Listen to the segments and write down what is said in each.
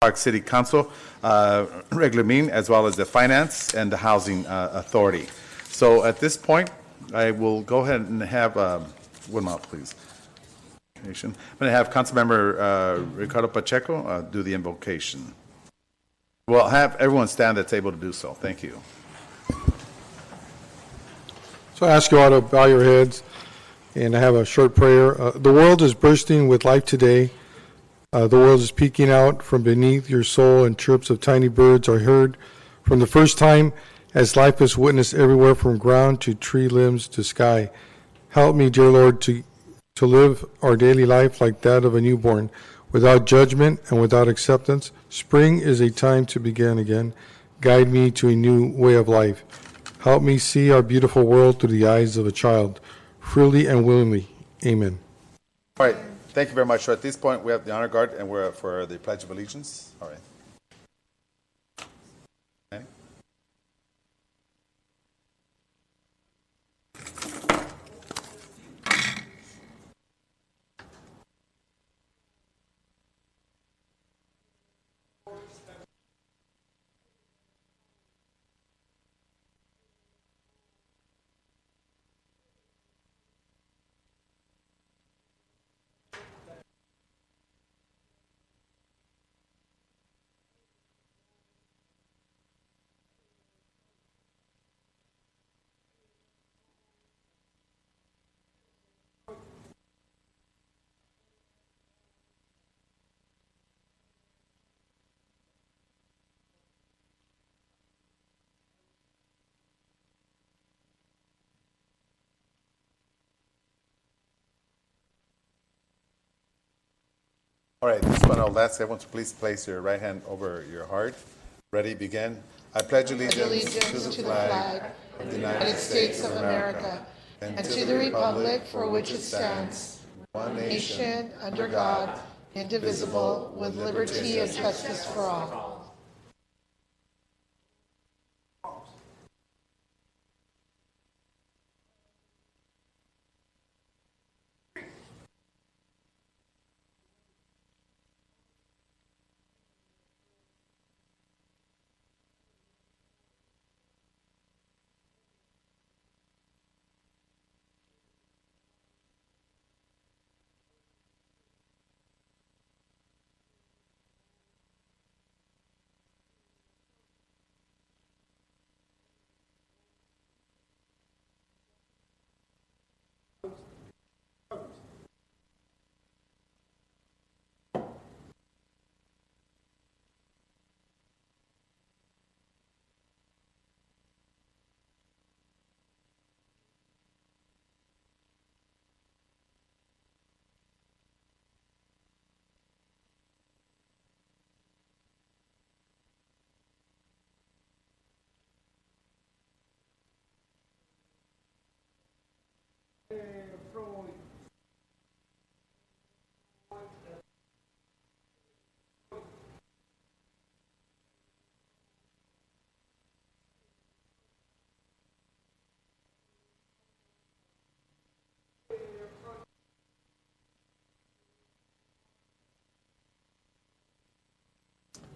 Park City Council regular meeting, as well as the Finance and the Housing Authority. So at this point, I will go ahead and have, one moment, please. I'm going to have Councilmember Ricardo Pacheco do the invocation. Well, have everyone stand that's able to do so. Thank you. So I ask you all to bow your heads and I have a short prayer. The world is bursting with life today. The world is peeking out from beneath your soul, and chirps of tiny birds are heard from the first time as life is witnessed everywhere from ground to tree limbs to sky. Help me, dear Lord, to live our daily life like that of a newborn, without judgment and without acceptance. Spring is a time to begin again. Guide me to a new way of life. Help me see our beautiful world through the eyes of a child, freely and willingly. Amen. All right. Thank you very much. So at this point, we have the honor guard, and we're for the Pledge of Allegiance. All right. Okay. All right, this one I'll ask everyone to please place your right hand over your heart. Ready, begin. I pledge allegiance to the flag of the United States of America and to the republic for which it stands, one nation, under God, indivisible, with liberty and justice for all.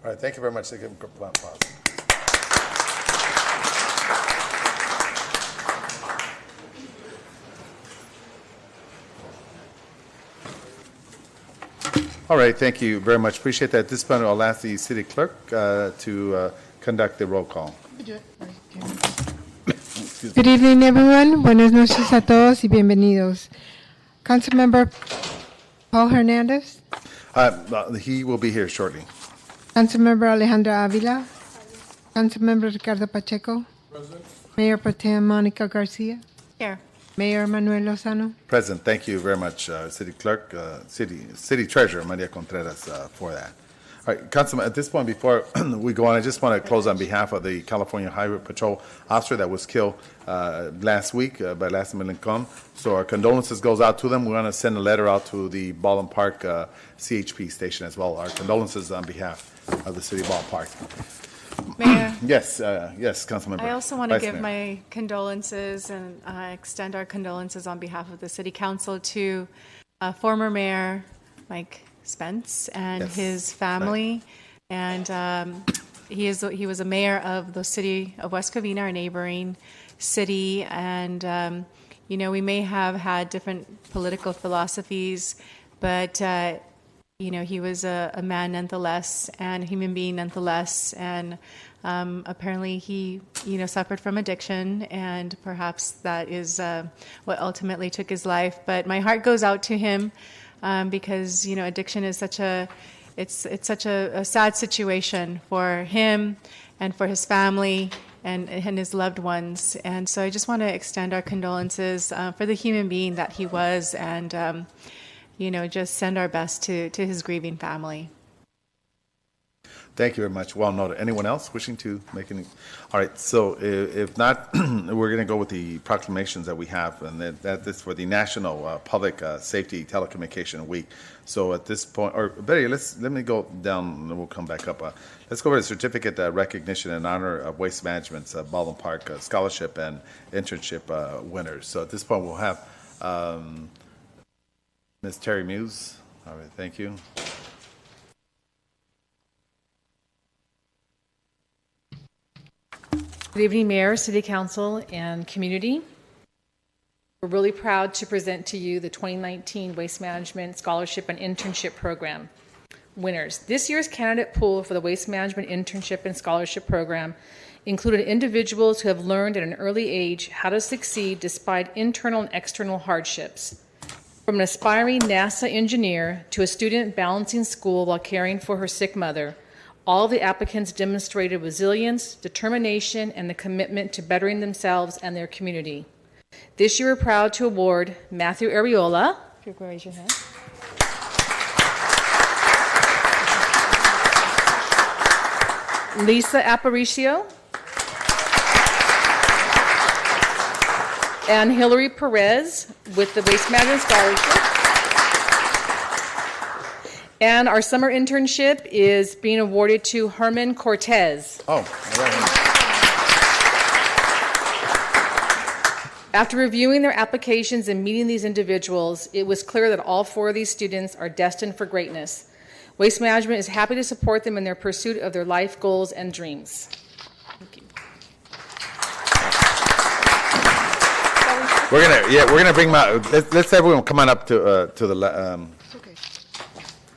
All right, thank you very much. Give him a applause. All right, thank you very much. Appreciate that. At this point, I'll ask the city clerk to conduct the roll call. Good evening, everyone. Buenas noches a todos y bienvenidos. Councilmember Paul Hernandez. He will be here shortly. Councilmember Alejandra Avila. Councilmember Ricardo Pacheco. Present. Mayor Pro Tem Monica Garcia. Here. Mayor Manuel Lozano. Present. Thank you very much, City Clerk, City Treasurer Maria Contreras for that. All right, Councilman, at this point, before we go on, I just want to close on behalf of the California Highway Patrol officer that was killed last week by Last Lincoln. So our condolences goes out to them. We want to send a letter out to the Baldwin Park CHP station as well. Our condolences on behalf of the city of Baldwin Park. Mayor? Yes, Councilmember. I also want to give Mayor. my condolences and extend our condolences on behalf of the City Council to former Mayor Mike Spence and Yes. his family And he was a mayor of the city of West Covina, our neighboring city. And, we may have had different political philosophies, but, he was a man nonetheless and a human being nonetheless. And apparently he, suffered from addiction, and perhaps that is what ultimately took his life. But my heart goes out to him because, addiction is such a sad situation for him and for his family and his loved ones. And so I just want to extend our condolences for the human being that he was, and just send our best to his grieving family. Thank you very much. Well noted. Anyone else wishing to make any? All right. So if not, we're going to go with the proclamations that we have, and that is for the National Public Safety Telecommunication Week. So at this point, or better, let me go down, and then we'll come back up. Let's go over the certificate recognition in honor of Waste Management's Baldwin Park scholarship and internship winners. So at this point, we'll have Ms. Terry Muse. All right. Thank you. Good evening, Mayor, City Council, and community. We're really proud to present to you the 2019 Waste Management Scholarship and Internship Program winners. This year's candidate pool for the Waste Management Internship and Scholarship Program included individuals who have learned at an early age how to succeed despite internal and external hardships. From an aspiring NASA engineer to a student balancing school while caring for her sick mother, all the applicants demonstrated resilience, determination, and the commitment to bettering themselves and their community. This year, we're proud to award Matthew Ariola. If you could raise your hand. Lisa Aparicio. And Hillary Perez with the Waste Management Scholarship. And our summer internship is being awarded to Herman Cortez. Oh, all right. After reviewing their applications and meeting these individuals, it was clear that all 4 of these students are destined for greatness. Waste Management is happy to support them in their pursuit of their life goals and dreams. Thank you. We're gonna bring them out. Let's everyone come on up to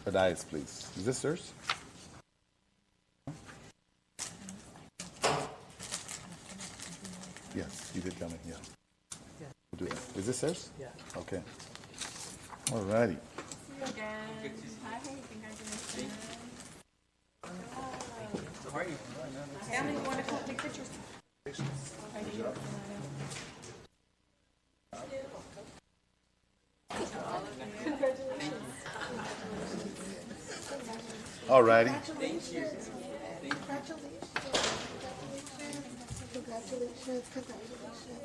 the dais, please. Is this yours? Yes, you did tell me. Yeah. We'll do that. Is this yours? Yeah. Okay. All righty. All righty.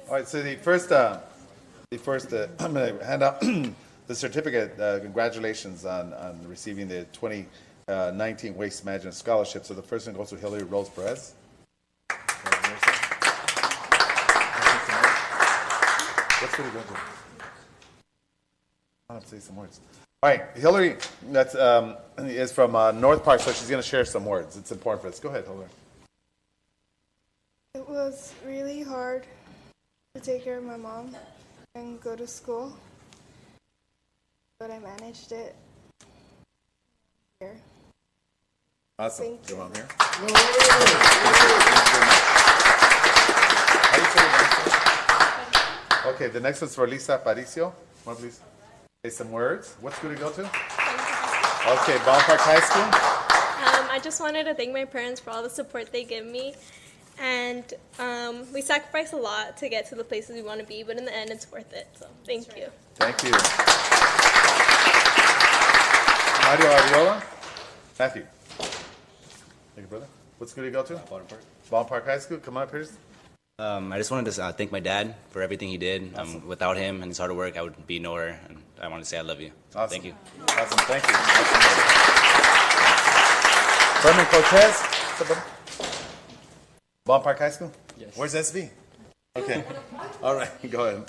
All right, so the first I'm going to hand out the certificate. Congratulations on receiving the 2019 Waste Management Scholarship. So the first one goes to Hillary Rose Perez. What's going to go to? I want to say some words. All right, Hillary, that's is from North Park, so she's going to share some words. It's important for us. Go ahead, Hillary. It was really hard to take care of my mom and go to school, but I managed it. Here. Awesome. Thank you. Come on here. Okay, the next one's for Lisa Aparicio. Come on, please. Say some words. What school do you go to? Okay, Ballpark High School. I just wanted to thank my parents for all the support they give me. And we sacrifice a lot to get to the places we want to be, but in the end, it's worth it. So thank you. Thank you. Mario Ariola. Matthew. Thank you, brother. What school do you go to? Baldwin Park. Ballpark High School. Come on, Pierce. I just wanted to thank my dad for everything he did. Awesome. Without him and his hard work, I would be nowhere. And I want to say I love you. Awesome. Thank you. Awesome. Thank you. Herman Cortez. What's up, brother? Ballpark High School? Yes. Where's SV? Okay. All right. Go ahead.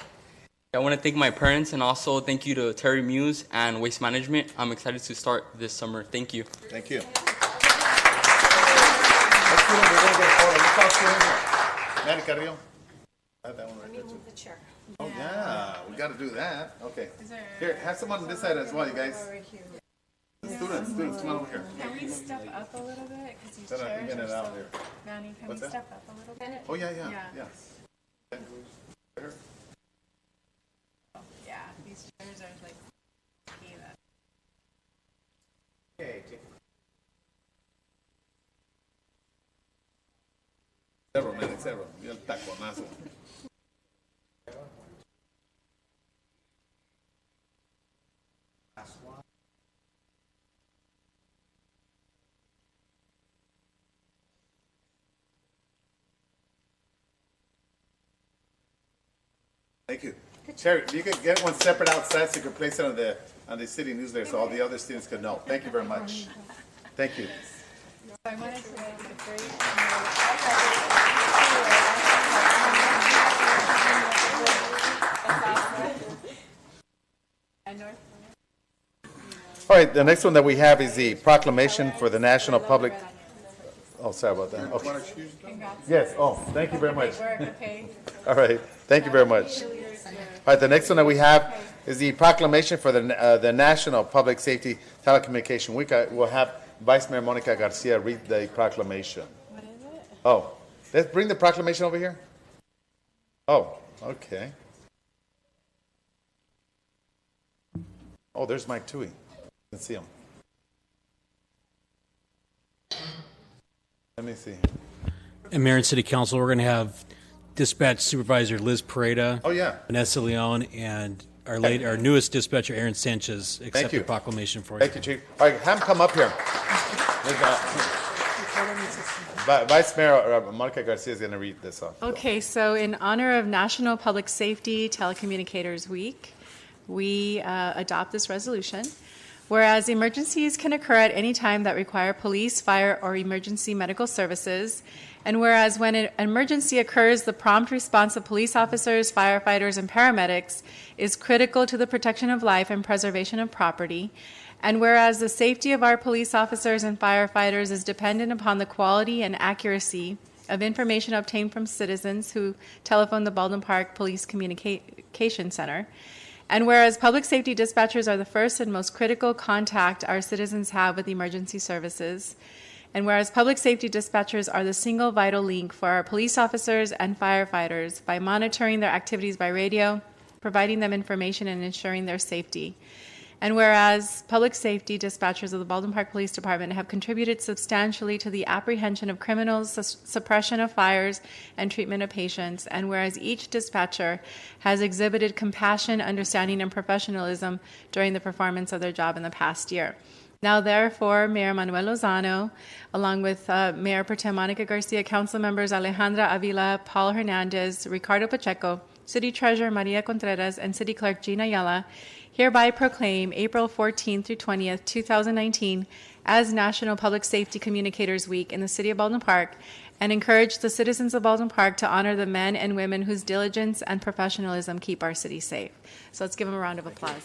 I want to thank my parents and also thank you to Terry Muse and Waste Management. I'm excited to start this summer. Thank you. Thank you. toss you in here. Manny Carrillo. I have that one right there, too. The chair. Oh, yeah, we got to do that. Okay. Here, have someone on this side as well, you guys. Students, come on over here. Can we step up a little bit? Because these Gotta chairs even are it out so... here. Manny, can What's we that? step up a little bit? Oh, yeah. Yeah, these chairs are like... key that- Several minutes, several. Y el taconazo. Thank you. Sherry, you could get one separate outside so you can place it on the city newsletter so all the other students could know. Thank you very much. Thank you. I wanted to make a great... All right, the next one that we have is the proclamation for the National Public. Oh, sorry about that. Okay. Yes, oh, thank you very much. All right, thank you very much. All right, the next one that we have is the proclamation for the National Public Safety Telecommunication Week. We'll have Vice Mayor Monica Garcia read the proclamation. What is it? Oh, let's bring the proclamation over here. Oh, okay. Oh, there's Mike Toohey. You can see him. Let me see. And Mayor and City Council, we're going to have Dispatch Supervisor Liz Pareda, Oh, yeah. Vanessa Leon, and our newest dispatcher, Aaron Sanchez, accept you. the proclamation for you. Thank you, Chief. All right, have him come up here. Vice Mayor Monica Garcia is going to read this off. Okay, so in honor of National Public Safety Telecommunicators Week, we adopt this resolution. Whereas emergencies can occur at any time that require police, fire, or emergency medical services, and whereas when an emergency occurs, the prompt response of police officers, firefighters, and paramedics is critical to the protection of life and preservation of property, and whereas the safety of our police officers and firefighters is dependent upon the quality and accuracy of information obtained from citizens who telephone the Baldwin Park Police Communication Center, and whereas public safety dispatchers are the first and most critical contact our citizens have with emergency services, and whereas public safety dispatchers are the single vital link for our police officers and firefighters by monitoring their activities by radio, providing them information, and ensuring their safety. And whereas public safety dispatchers of the Baldwin Park Police Department have contributed substantially to the apprehension of criminals, suppression of fires, and treatment of patients, and whereas each dispatcher has exhibited compassion, understanding, and professionalism during the performance of their job in the past year. Now, therefore, Mayor Manuel Lozano, along with Mayor Pro Tem Monica Garcia, Council members Alejandra Avila, Paul Hernandez, Ricardo Pacheco, City Treasurer Maria Contreras, and City Clerk Gina Ayala, hereby proclaim April 14th through 20th, 2019 as National Public Safety Communicators Week in the City of Baldwin Park, and encourage the citizens of Baldwin Park to honor the men and women whose diligence and professionalism keep our city safe. So let's give them a round of applause.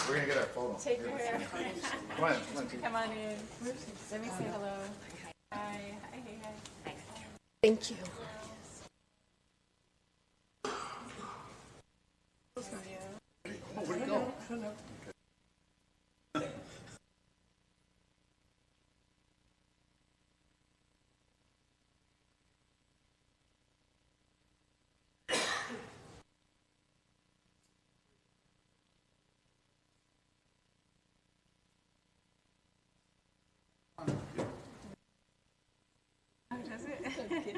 We're going to get our photo. Take your hair. Come on. Come on in. Let me say hello. Hi. Hi. Thank you. Oh, where'd it go? Does it?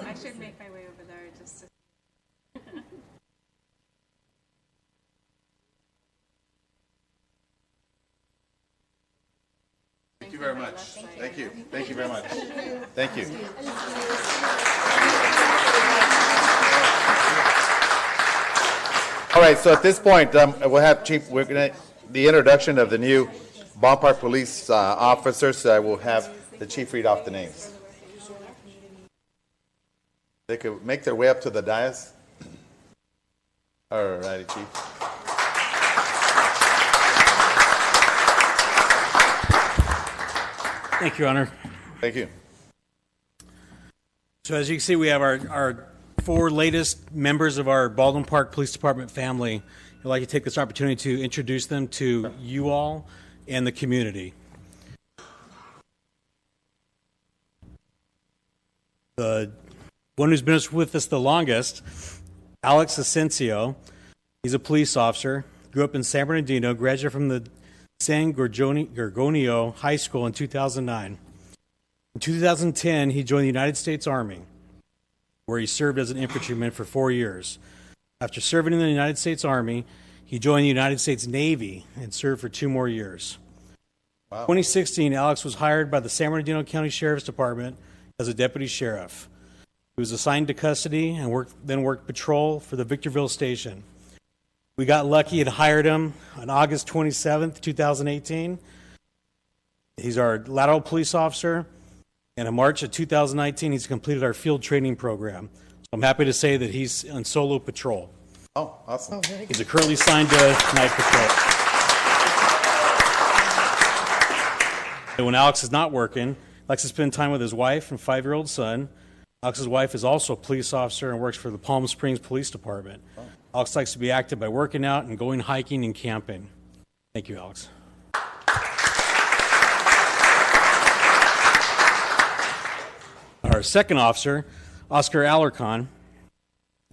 I should make my way over there just to... Thank you very much. Thank you. Thank you very much. Thank you. All right, so at this point, we'll have Chief, the introduction of the new Baldwin Park Police officers. We'll have the Chief read off the names. They could make their way up to the dais. All righty, Chief. Thank you, Your Honor. Thank you. So as you can see, we have our four latest members of our Baldwin Park Police Department family. I'd like to take this opportunity to introduce them to you all and the community. The one who's been with us the longest, Alex Asensio. He's a police officer, grew up in San Bernardino, graduated from the San Gorgonio High School in 2009. In 2010, he joined the United States Army, where he served as an infantryman for 4 years. After serving in the United States Army, he joined the United States Navy and served for 2 more years. Wow. In 2016, Alex was hired by the San Bernardino County Sheriff's Department as a deputy sheriff. He was assigned to custody and worked patrol for the Victorville station. We got lucky and hired him on August 27th, 2018. He's our lateral police officer, and in March of 2019, he's completed our field training program. So I'm happy to say that he's on solo patrol. Oh, awesome. He's currently assigned to night patrol. And when Alex is not working, he likes to spend time with his wife and 5-year-old son. Alex's wife is also a police officer and works for the Palm Springs Police Department. Oh. Alex likes to be active by working out and going hiking and camping. Thank you, Alex. Our second officer, Oscar Alarcon.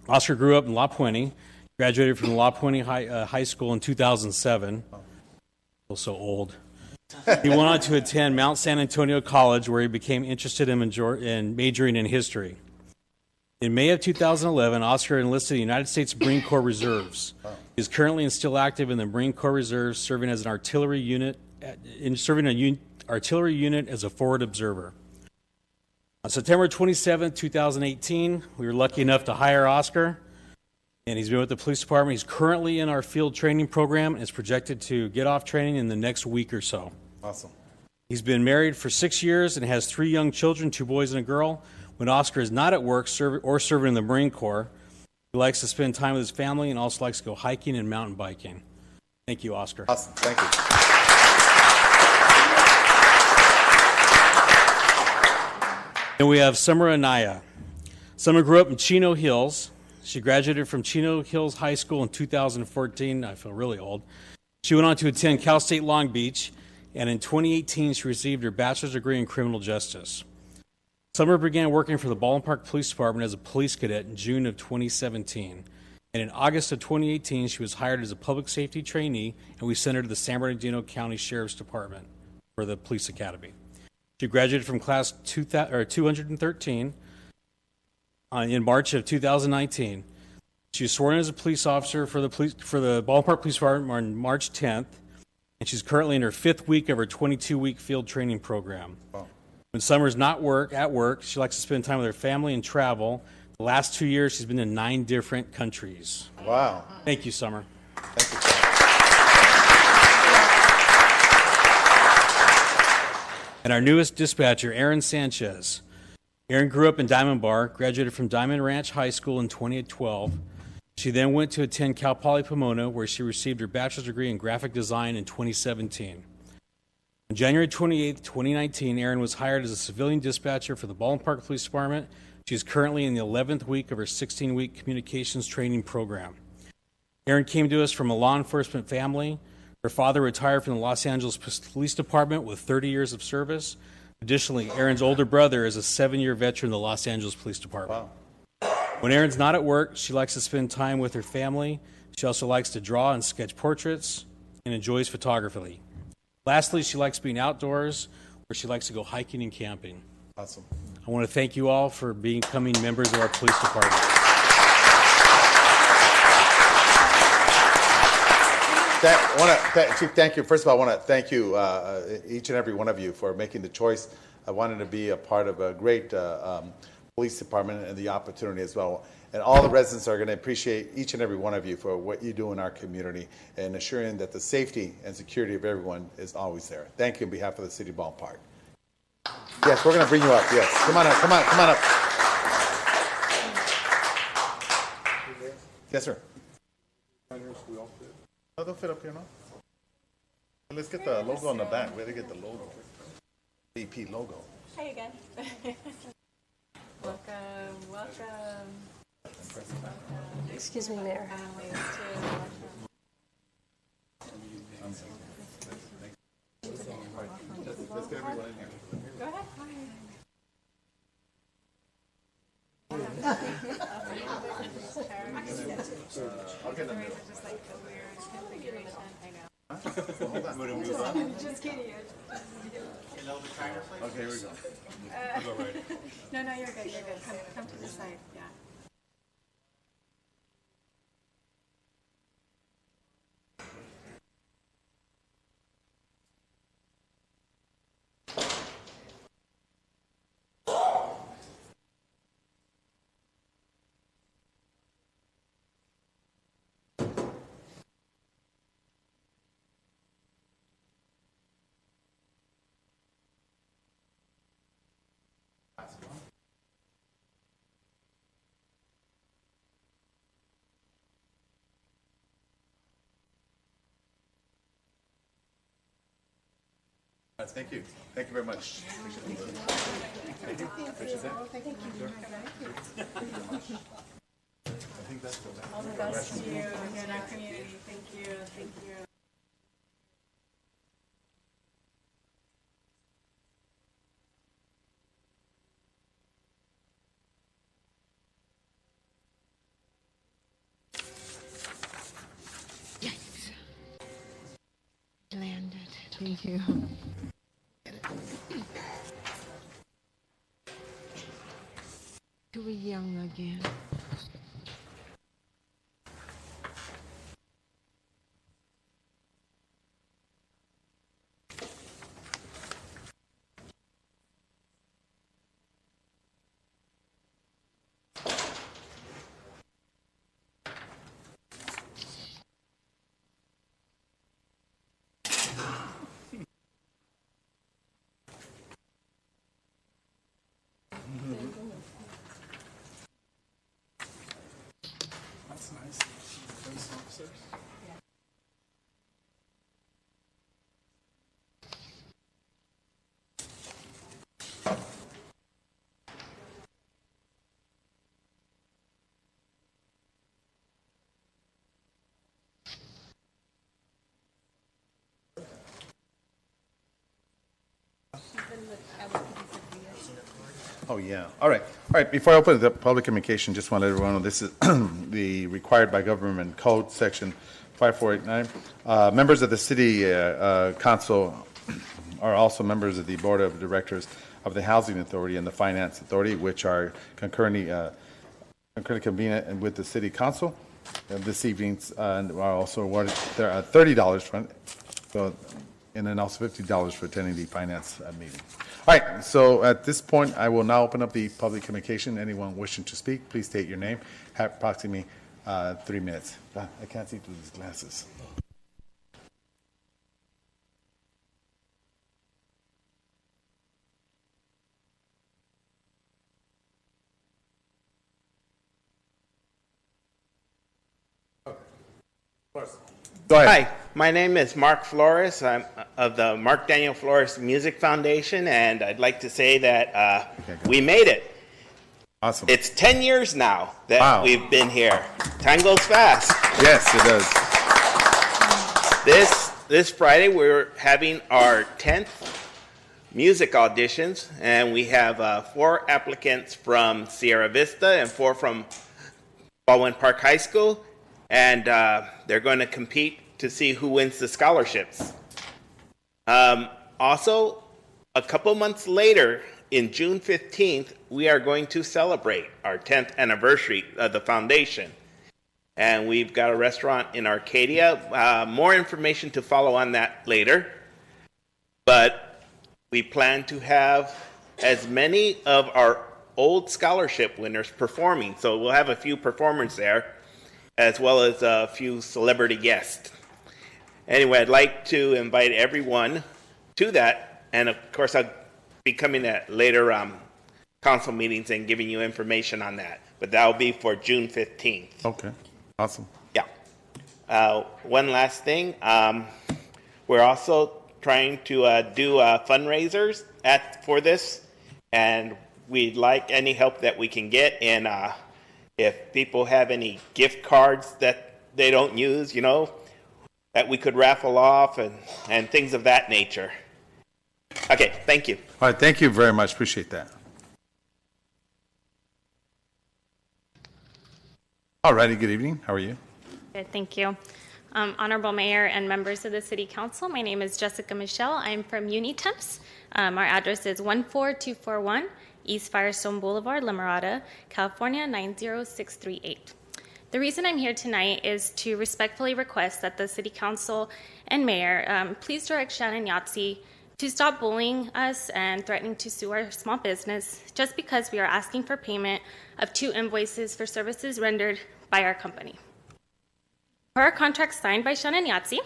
Oscar grew up in La Puente, graduated from La Puente High School in 2007. I feel so old. He went on to attend Mount San Antonio College, where he became interested in majoring in history. In May of 2011, Oscar enlisted in the United States Marine Corps Reserves. He is currently and still active in the Marine Corps Reserves, serving as an artillery unit, artillery unit as a forward observer. On September 27, 2018, we were lucky enough to hire Oscar, and he's been with the police department. He's currently in our field training program and is projected to get off training in the next week or so. Awesome. He's been married for 6 years and has 3 young children, 2 boys and a girl. When Oscar is not at work or serving in the Marine Corps, he likes to spend time with his family and also likes to go hiking and mountain biking. Thank you, Oscar. Awesome. Thank you. And we have Summer Anaya. Summer grew up in Chino Hills. She graduated from Chino Hills High School in 2014. I feel really old. She went on to attend Cal State Long Beach, and in 2018, she received her bachelor's degree in criminal justice. Summer began working for the Baldwin Park Police Department as a police cadet in June of 2017. And in August of 2018, she was hired as a public safety trainee, and we sent her to the San Bernardino County Sheriff's Department for the Police Academy. She graduated from class 213 in March of 2019. She was sworn in as a police officer for the Baldwin Park Police Department on March 10th, and she's currently in her 5th week of her 22-week field training program. Wow. When Summer's not at work, she likes to spend time with her family and travel. The last 2 years, she's been in 9 different countries. Wow. Thank you, Summer. Thank you, Summer. And our newest dispatcher, Aaron Sanchez. Aaron grew up in Diamond Bar, graduated from Diamond Ranch High School in 2012. She then went to attend Cal Poly Pomona, where she received her bachelor's degree in graphic design in 2017. On January 28, 2019, Aaron was hired as a civilian dispatcher for the Baldwin Park Police Department. She is currently in the 11th week of her 16-week communications training program. Aaron came to us from a law enforcement family. Her father retired from the Los Angeles Police Department with 30 years of service. Additionally, Aaron's older brother is a 7-year veteran of the Los Angeles Police Department. Wow. When Aaron's not at work, she likes to spend time with her family. She also likes to draw and sketch portraits and enjoys photography. Lastly, she likes being outdoors, where she likes to go hiking and camping. Awesome. I want to thank you all for becoming members of our police department. Chief, thank you. First of all, I want to thank you, each and every one of you, for making the choice. I wanted to be a part of a great police department and the opportunity as well. And all the residents are going to appreciate each and every one of you for what you do in our community and assuring that the safety and security of everyone is always there. Thank you on behalf of the City of Baldwin Park. Yes, we're going to bring you up. Yes, come on up. Come on up. Yes, sir. Oh, they'll fit up here, no? Let's get the logo on the back. We gotta get the logo. AP logo. Hi again. Welcome, welcome. Excuse me, Mayor. Go ahead. I'll get them. Just kidding. Okay, here we go. No, you're good. You're good. Come to the side. Yeah. Thank you. Thank you very much. Appreciate it. Thank you. Appreciate that. I think that's the All the best to you and our community. Thank you. Thank you. Yes. Landed. Thank you. Too young again. That's nice. Police officers. Oh, yeah. All right. All right. Before I open the public communication, just want to let everyone know this is the required by government code, section 5489. Members of the city council are also members of the board of directors of the Housing Authority and the Finance Authority, which are concurrently convened with the city council this evening, and are also awarded $30 for it. So, and then also $50 for attending the finance meeting. All right, so at this point, I will now open up the public communication. Anyone wishing to speak, please state your name. Have approximately 3 minutes. I can't see through these glasses. Go ahead. Hi, my name is Mark Flores. I'm of the Mark Daniel Flores Music Foundation, and I'd like to say that we made it. Awesome. It's 10 years now that we've been here. Time goes fast. Yes, it does. This Friday, we're having our 10th music auditions, and we have 4 applicants from Sierra Vista and 4 from Baldwin Park High School, and they're going to compete to see who wins the scholarships. Also, a couple months later, in June 15th, we are going to celebrate our 10th anniversary of the foundation. And we've got a restaurant in Arcadia. More information to follow on that later. But we plan to have as many of our old scholarship winners performing. So we'll have a few performers there, as well as a few celebrity guests. Anyway, I'd like to invite everyone to that. And of course, I'll be coming at later council meetings and giving you information on that. But that will be for June 15th. Okay. Awesome. Yeah. One last thing. We're also trying to do fundraisers for this, and we'd like any help that we can get. And if people have any gift cards that they don't use, that we could raffle off and things of that nature. Okay, thank you. All right, thank you very much. Appreciate that. All righty, good evening. How are you? Good, thank you. Honorable Mayor and members of the City Council, my name is Jessica Michelle. I'm from Unitemps. Our address is 14241 East Firestone Boulevard, La Mirada, California 90638. The reason I'm here tonight is to respectfully request that the City Council and Mayor please direct Shannon Yahtzee to stop bullying us and threatening to sue our small business just because we are asking for payment of 2 invoices for services rendered by our company. For our contract signed by Shannon Yahtzee,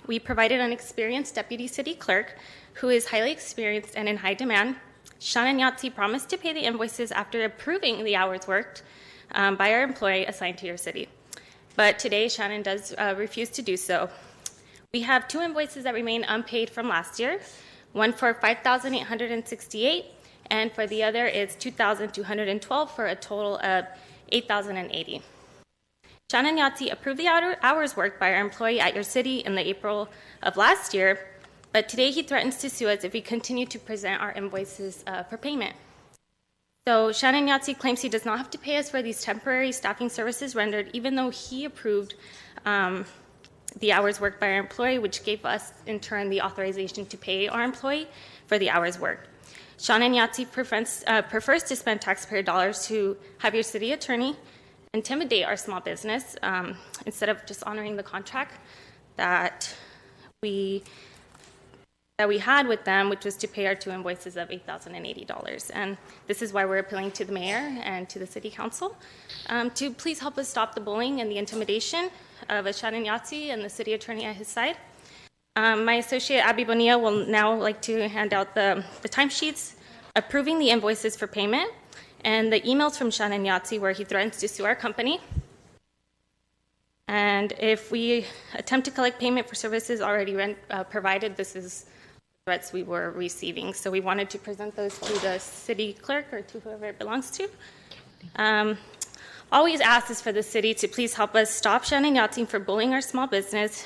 we provided an experienced deputy city clerk who is highly experienced and in high demand. Shannon Yahtzee promised to pay the invoices after approving the hours worked by our employee assigned to your city. But today, Shannon does refuse to do so. We have 2 invoices that remain unpaid from last year, one for $5,868, and for the other is $2,212 for a total of $8,080. Shannon Yahtzee approved the hours worked by our employee at your city in the April of last year, but today he threatens to sue us if we continue to present our invoices for payment. So Shannon Yahtzee claims he does not have to pay us for these temporary staffing services rendered, even though he approved the hours worked by our employee, which gave us, in turn, the authorization to pay our employee for the hours worked. Shannon Yahtzee prefers to spend taxpayer dollars to have your city attorney intimidate our small business instead of just honoring the contract that we had with them, which was to pay our 2 invoices of $8,080. And this is why we're appealing to the mayor and to the city council to please help us stop the bullying and the intimidation of Shannon Yahtzee and the city attorney at his side. My associate, Abby Bonilla, will now like to hand out the timesheets approving the invoices for payment and the emails from Shannon Yahtzee where he threatens to sue our company. And if we attempt to collect payment for services already provided, this is threats we were receiving. So we wanted to present those to the city clerk or to whoever it belongs to. All we ask is for the city to please help us stop Shannon Yahtzee for bullying our small business,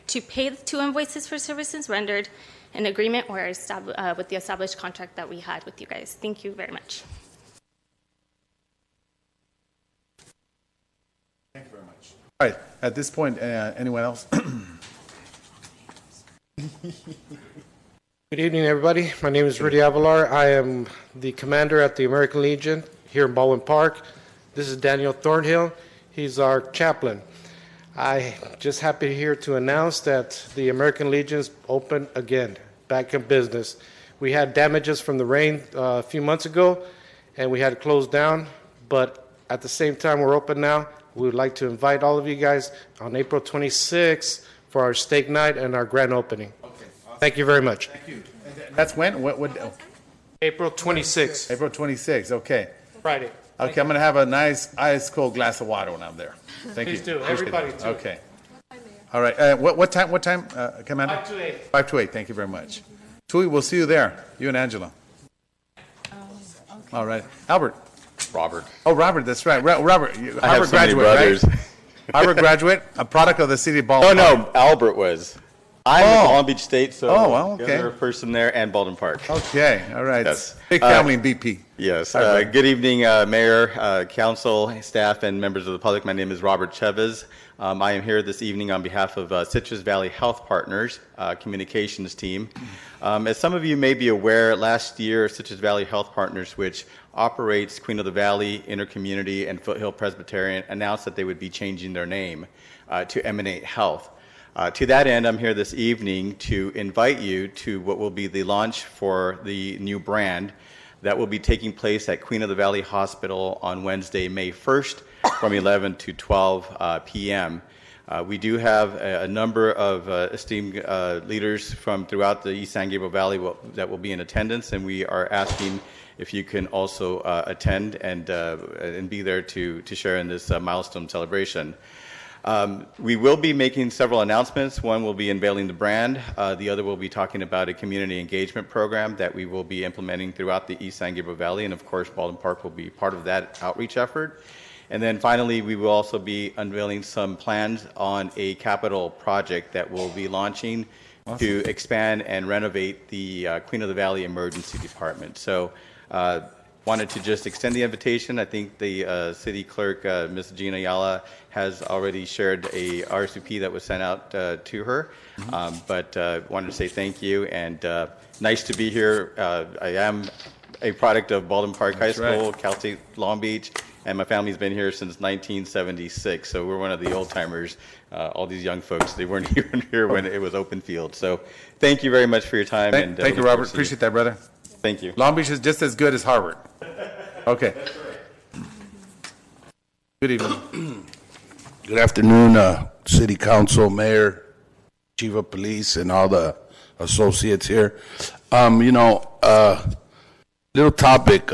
to pay the 2 invoices for services rendered, in agreement or with the established contract that we had with you guys. Thank you very much. Thank you very much. All right, at this point, anyone else? Good evening, everybody. My name is Rudy Avalar. I am the commander at the American Legion here in Baldwin Park. This is Daniel Thornhill. He's our chaplain. I'm just happy here to announce that the American Legion's open again, back in business. We had damages from the rain a few months ago, and we had to close down, but at the same time, we're open now. We would like to invite all of you guys on April 26th for our steak night and our grand opening. Okay, awesome. Thank you very much. Thank you. That's when? What? April 26th. April 26th, okay. Friday. Okay, I'm going to have a nice ice-cold glass of water when I'm there. Thank Please you. do. Appreciate Everybody it. do. Okay. All right. What time, Commander? 5 to 8. 5 to 8. Thank you very much. Tui, we'll see you there, you and Angela. All right. Albert. Robert. Oh, Robert, that's right. Robert, I have Harvard so many graduate, brothers. right? Harvard graduate, a product of the city of Baldwin. Oh, no, Albert was. I'm in Long Beach State, so well, okay. the other person there, and Baldwin Park. Okay, all right. Yes. Big family in BP. Yes. Right. Good evening, Mayor, Council, staff, and members of the public. My name is Robert Chavez. I am here this evening on behalf of Citrus Valley Health Partners communications team. As some of you may be aware, last year, Citrus Valley Health Partners, which operates Queen of the Valley, Intercommunity, and Foothill Presbyterian, announced that they would be changing their name to Emanate Health. To that end, I'm here this evening to invite you to what will be the launch for the new brand that will be taking place at Queen of the Valley Hospital on Wednesday, May 1st from 11 to 12 p.m. We do have a number of esteemed leaders from throughout the East San Gabriel Valley that will be in attendance, and we are asking if you can also attend and be there to share in this milestone celebration. We will be making several announcements. One will be unveiling the brand. The other will be talking about a community engagement program that we will be implementing throughout the East San Gabriel Valley, and of course, Baldwin Park will be part of that outreach effort. And then finally, we will also be unveiling some plans on a capital project that we'll be launching to expand and renovate the Queen of the Valley Emergency Department. So wanted to just extend the invitation. I think the city clerk, Ms. Gina Ayala, has already shared a RSVP that was sent out to her. But wanted to say thank you, and nice to be here. I am a product of Baldwin Park High School, Cal State Long Beach, and my family's been here since 1976. So we're one of the old timers. All these young folks, they weren't even here when it was open field. So thank you very much for your time. Thank you, Robert. Appreciate that, brother. Thank you. Long Beach is just as good as Harvard. Okay. Good evening. Good afternoon, City Council, Mayor, Chief of Police, and all the associates here. Little topic.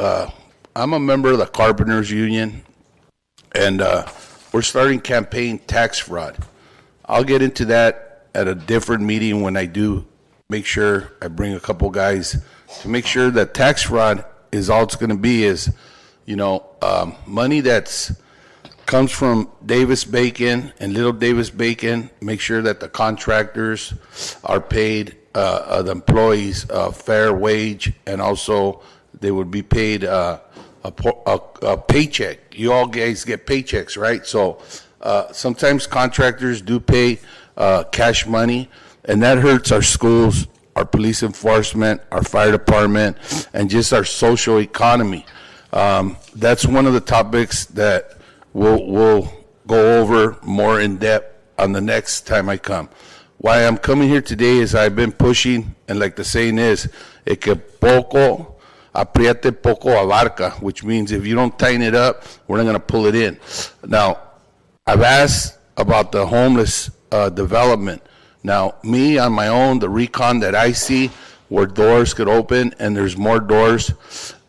I'm a member of the Carpenters Union, and we're starting campaign tax fraud. I'll get into that at a different meeting when I do make sure I bring a couple guys to make sure that tax fraud is all it's going to be is, money that's comes from Davis-Bacon and Little Davis-Bacon. Make sure that the contractors are paid, the employees a fair wage, and also they would be paid a paycheck. You all guys get paychecks, right? So sometimes contractors do pay cash money, and that hurts our schools, our police enforcement, our fire department, and just our social economy. That's one of the topics that we'll go over more in depth on the next time I come. Why I'm coming here today is I've been pushing, and like the saying is, "E que poco apriete, poco abarca," which means if you don't tighten it up, we're not going to pull it in. Now, I've asked about the homeless development. Now, me on my own, the recon that I see where doors could open and there's more doors.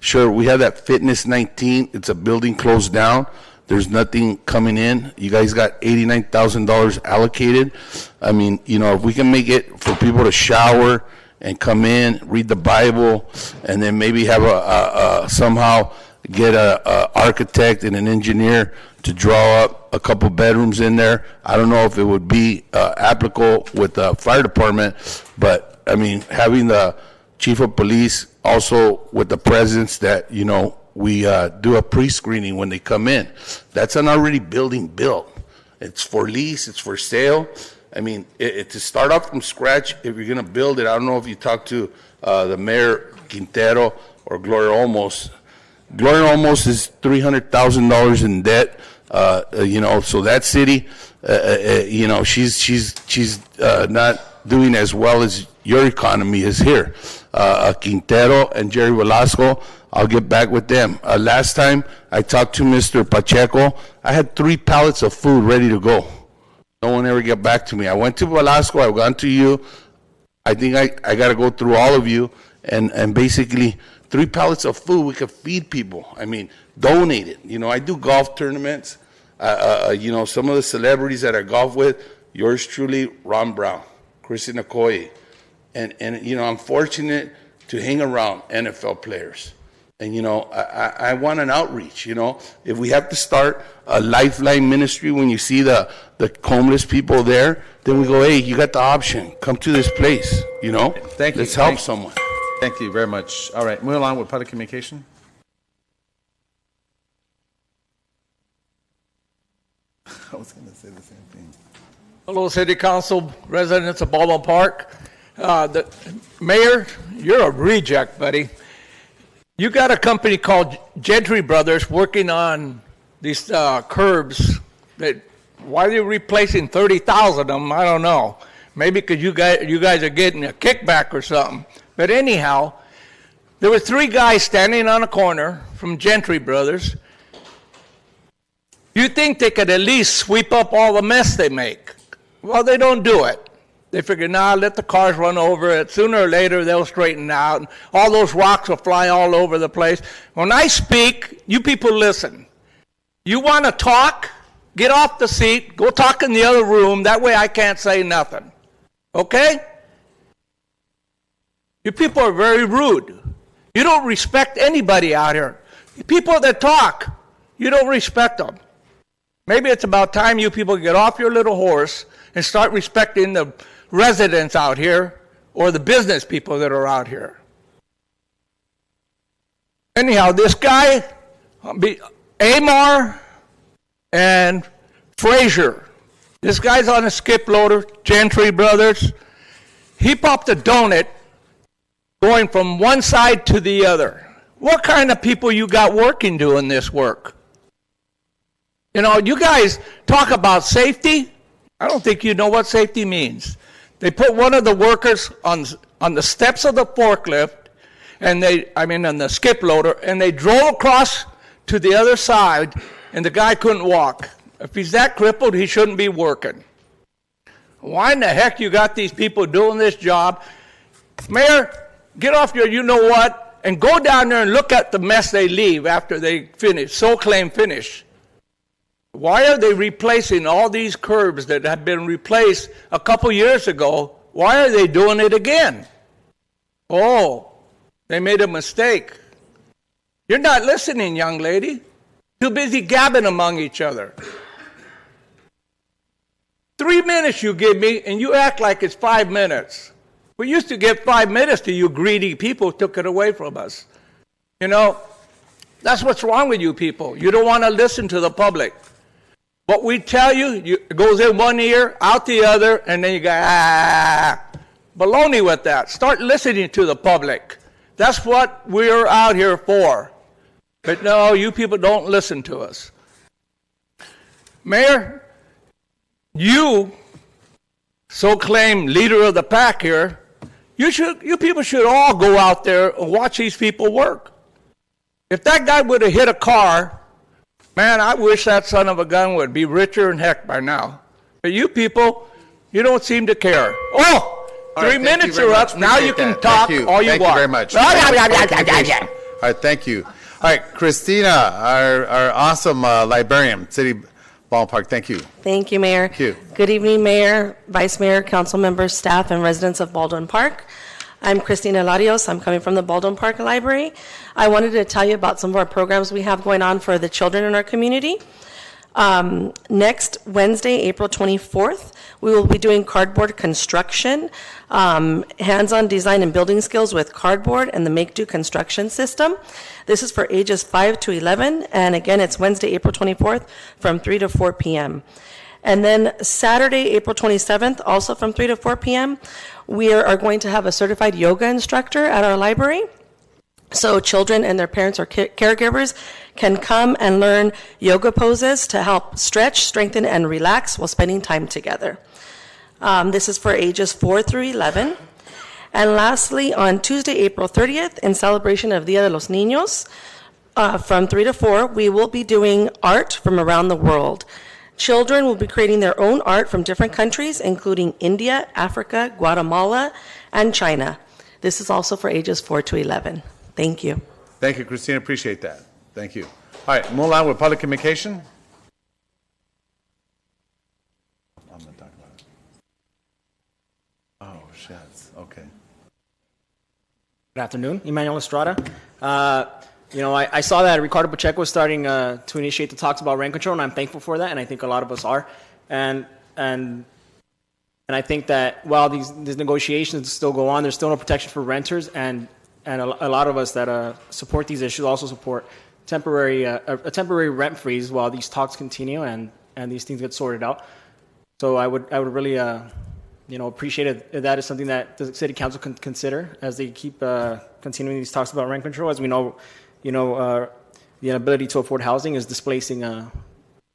Sure, we have that Fitness 19. It's a building closed down. There's nothing coming in. You guys got $89,000 allocated. I mean, if we can make it for people to shower and come in, read the Bible, and then maybe have somehow get a architect and an engineer to draw up a couple bedrooms in there. I don't know if it would be applicable with the fire department, but I mean, having the chief of police also with the presence that, we do a pre-screening when they come in. That's an already building built. It's for lease, it's for sale. I mean, to start off from scratch, if you're going to build it, I don't know if you talked to the Mayor Quintero or Gloria Olmos. Gloria Olmos is $300,000 in debt. So that city, she's not doing as well as your economy is here. Quintero and Jerry Velasco, I'll get back with them. Last time I talked to Mr. Pacheco, I had 3 pallets of food ready to go. No one ever got back to me. I went to Velasco, I've gone to you. I think I got to go through all of you, and basically 3 pallets of food, we could feed people. I mean, donate it. I do golf tournaments. Some of the celebrities that I golf with, yours truly, Ron Brown, Chrissy Okoye. And I'm fortunate to hang around NFL players. And, I want an outreach, If we have to start a lifeline ministry when you see the homeless people there, then we go, hey, you got the option. Come to this place, Thank you. Let's help someone. Thank you very much. All right, moving on with public communication. I was going to say the same thing. Hello, City Council, residents of Baldwin Park. The Mayor, you're a reject, buddy. You got a company called Gentry Brothers working on these curbs. Why are you replacing 30,000 of them? I don't know. Maybe because you guys are getting a kickback or something. But anyhow, there were 3 guys standing on a corner from Gentry Brothers. You think they could at least sweep up all the mess they make? Well, they don't do it. They figure, let the cars run over it. Sooner or later, they'll straighten out. All those rocks will fly all over the place. When I speak, you people listen. You want to talk? get off the seat, go talk in the other room. That way I can't say nothing. Okay? You people are very rude. You don't respect anybody out here. People that talk, you don't respect them. Maybe it's about time you people get off your little horse and start respecting the residents out here or the business people that are out here. Anyhow, this guy, Amar and Frazier, this guy's on a skip loader, Gentry Brothers. He popped a donut going from one side to the other. What kind of people you got working doing this work? You know, you guys talk about safety. I don't think you know what safety means. They put one of the workers on the steps of the forklift, and on the skip loader, and they drove across to the other side, and the guy couldn't walk. If he's that crippled, he shouldn't be working. Why in the heck you got these people doing this job? Mayor, get off your you-know-what and go down there and look at the mess they leave after they finish, claim finish. Why are they replacing all these curbs that have been replaced a couple years ago? Why are they doing it again? Oh, they made a mistake. You're not listening, young lady. Too busy gabbing among each other. 3 minutes you give me, and you act like it's 5 minutes. We used to give 5 minutes to you greedy people, took it away from us. You know, that's what's wrong with you people. You don't want to listen to the public. What we tell you, it goes in one ear, out the other, and then you go, baloney with that. Start listening to the public. That's what we're out here for. But no, you people don't listen to us. Mayor, you, so-claimed leader of the pack here, you people should all go out there and watch these people work. If that guy would have hit a car, man, I wish that son of a gun would be richer than heck by now. But you people, you don't seem to care. Oh! All right, 3 minutes are up. Now you can talk all you want. Thank you very much. All right, thank you. All right, Christina, our awesome librarian, City Ballpark, thank you. Thank you, Mayor. Thank you. Good evening, Mayor, Vice Mayor, council members, staff, and residents of Baldwin Park. I'm Christina Larios. I'm coming from the Baldwin Park Library. I wanted to tell you about some of our programs we have going on for the children in our community. Next Wednesday, April 24th, we will be doing cardboard construction, hands-on design and building skills with cardboard and the Make-Do construction system. This is for ages 5 to 11, and again, it's Wednesday, April 24th from 3 to 4 p.m. And then Saturday, April 27th, also from 3 to 4 p.m., we are going to have a certified yoga instructor at our library. So children and their parents or caregivers can come and learn yoga poses to help stretch, strengthen, and relax while spending time together. This is for ages 4 through 11. And lastly, on Tuesday, April 30th, in celebration of Dia de los Niños, from 3 to 4, we will be doing art from around the world. Children will be creating their own art from different countries, including India, Africa, Guatemala, and China. This is also for ages 4 to 11. Thank you. Thank you, Christina. Appreciate that. Thank you. All right, move on with public communication. I'm going to talk about it. Oh, shucks. Okay. Good afternoon, Emmanuel Estrada. I saw that Ricardo Pacheco was starting to initiate the talks about rent control, and I'm thankful for that, and I think a lot of us are. And I think that while these negotiations still go on, there's still no protection for renters, and a lot of us that support these issues also support a temporary rent freeze while these talks continue and these things get sorted out. So I would really appreciate it if that is something that the city council can consider as they keep continuing these talks about rent control. As we know, the inability to afford housing is displacing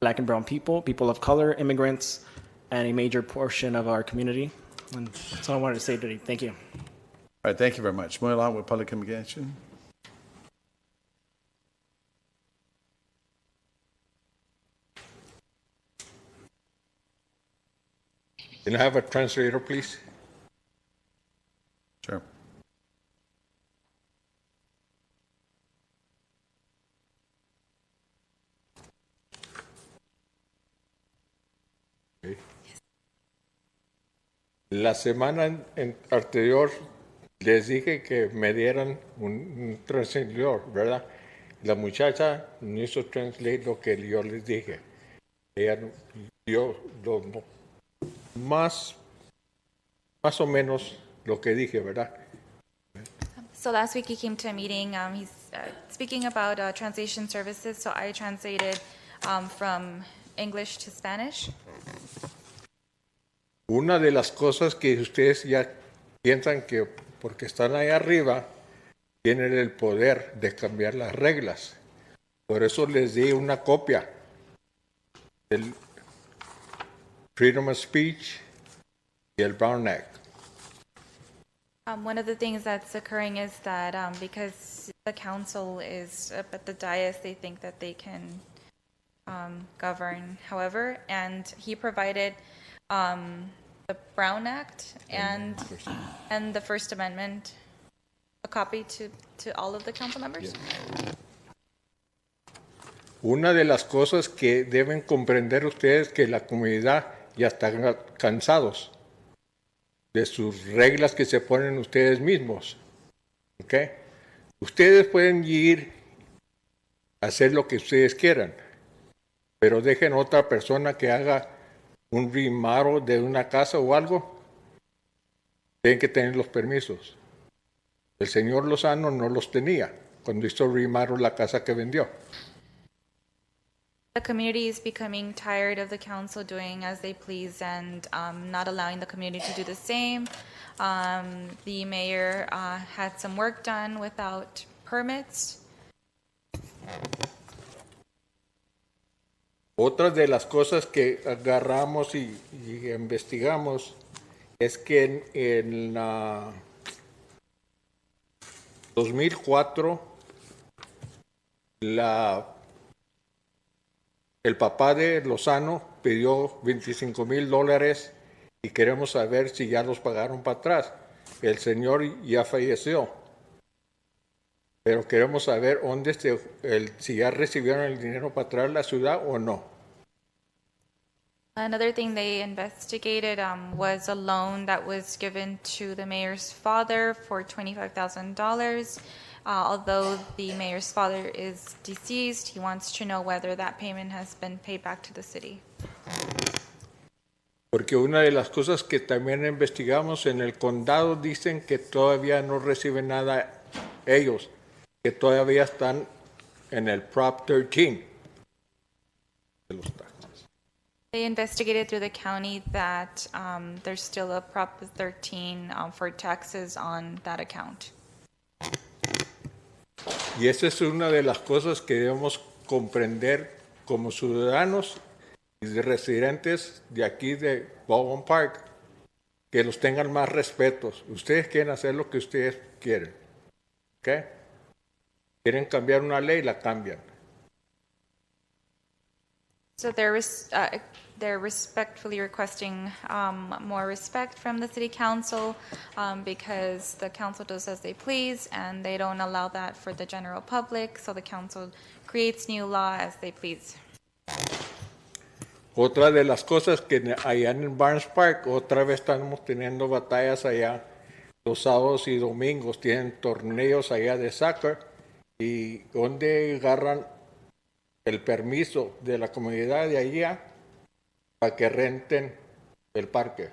Black and brown people of color, immigrants, and a major portion of our community. And that's all I wanted to say today. Thank you. All right, thank you very much. Moving along with public communication. Can I have a translator, please? Sure. La semana anterior les dije que me dieran un translator, ¿verdad? La muchacha no hizo translate lo que yo les dije. Ella dio más o menos lo que dije, ¿verdad? So last week he came to a meeting. He's speaking about translation services. So I translated from English to Spanish. Una de las cosas que ustedes ya piensan que porque están ahí arriba, tienen el poder de cambiar las reglas. Por eso les di una copia del Freedom of Speech y el Brown Act. One of the things that's occurring is that because the council is up at the dais, they think that they can govern however, and he provided the Brown Act and the First Amendment, a copy to all of the council members. Una de las cosas que deben comprender ustedes que la comunidad ya está cansados de sus reglas que se ponen ustedes mismos. ¿Ok? Ustedes pueden ir a hacer lo que ustedes quieran, pero dejen a otra persona que haga un remodel de una casa o algo, tienen que tener los permisos. El señor Lozano no los tenía cuando hizo remodel la casa que vendió. The community is becoming tired of the council doing as they please and not allowing the community to do the same. The mayor had some work done without permits. Otra de las cosas que agarramos y investigamos es que en 2004 el papá de Lozano pidió $25,000 y queremos saber si ya los pagaron para atrás. El señor ya falleció, pero queremos saber si ya recibieron el dinero para atrás la ciudad o no. Another thing they investigated was a loan that was given to the mayor's father for $25,000. Although the mayor's father is deceased, he wants to know whether that payment has been paid back to the city. Porque una de las cosas que también investigamos en el condado dicen que todavía no reciben nada ellos, que todavía están en el Prop 13 de los taxes. They investigated through the county that there's still a Prop 13 for taxes on that account. Y esa es una de las cosas que debemos comprender como ciudadanos y residentes de aquí de Baldwin Park, que los tengan más respetos. Ustedes quieren hacer lo que ustedes quieren. ¿Ok? Quieren cambiar una ley, la cambian. So they're respectfully requesting more respect from the city council because the council does as they please and they don't allow that for the general public, so the council creates new law as they please. Otra de las cosas que allá en Barnes Park, otra vez estamos teniendo batallas allá los sábados y domingos, tienen torneos allá de soccer y donde agarran el permiso de la comunidad de allá para que renten el parque.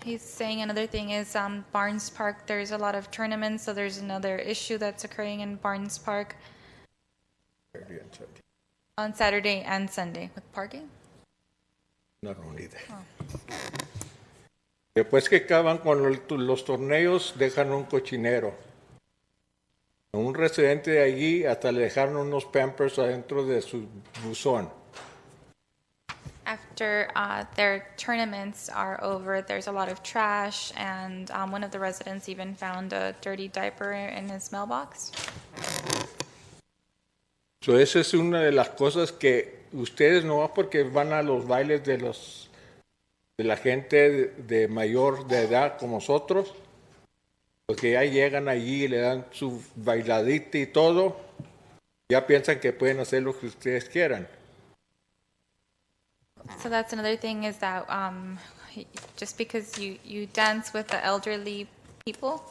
He's saying another thing is Barnes Park, there's a lot of tournaments, so there's another issue that's occurring in Barnes Park on Saturday and Sunday with parking. No idea. Después que acaban con los torneos, dejan un cochinero. A un residente de allí hasta le dejaron unos pampers adentro de su buzón. After their tournaments are over, there's a lot of trash, and one of the residents even found a dirty diaper in his mailbox. So esa es una de las cosas que ustedes no porque van a los bailes de la gente de mayor de edad como nosotros, porque ya llegan allí y le dan su bailadita y todo, ya piensan que pueden hacer lo que ustedes quieran. So that's another thing is that just because you dance with the elderly people,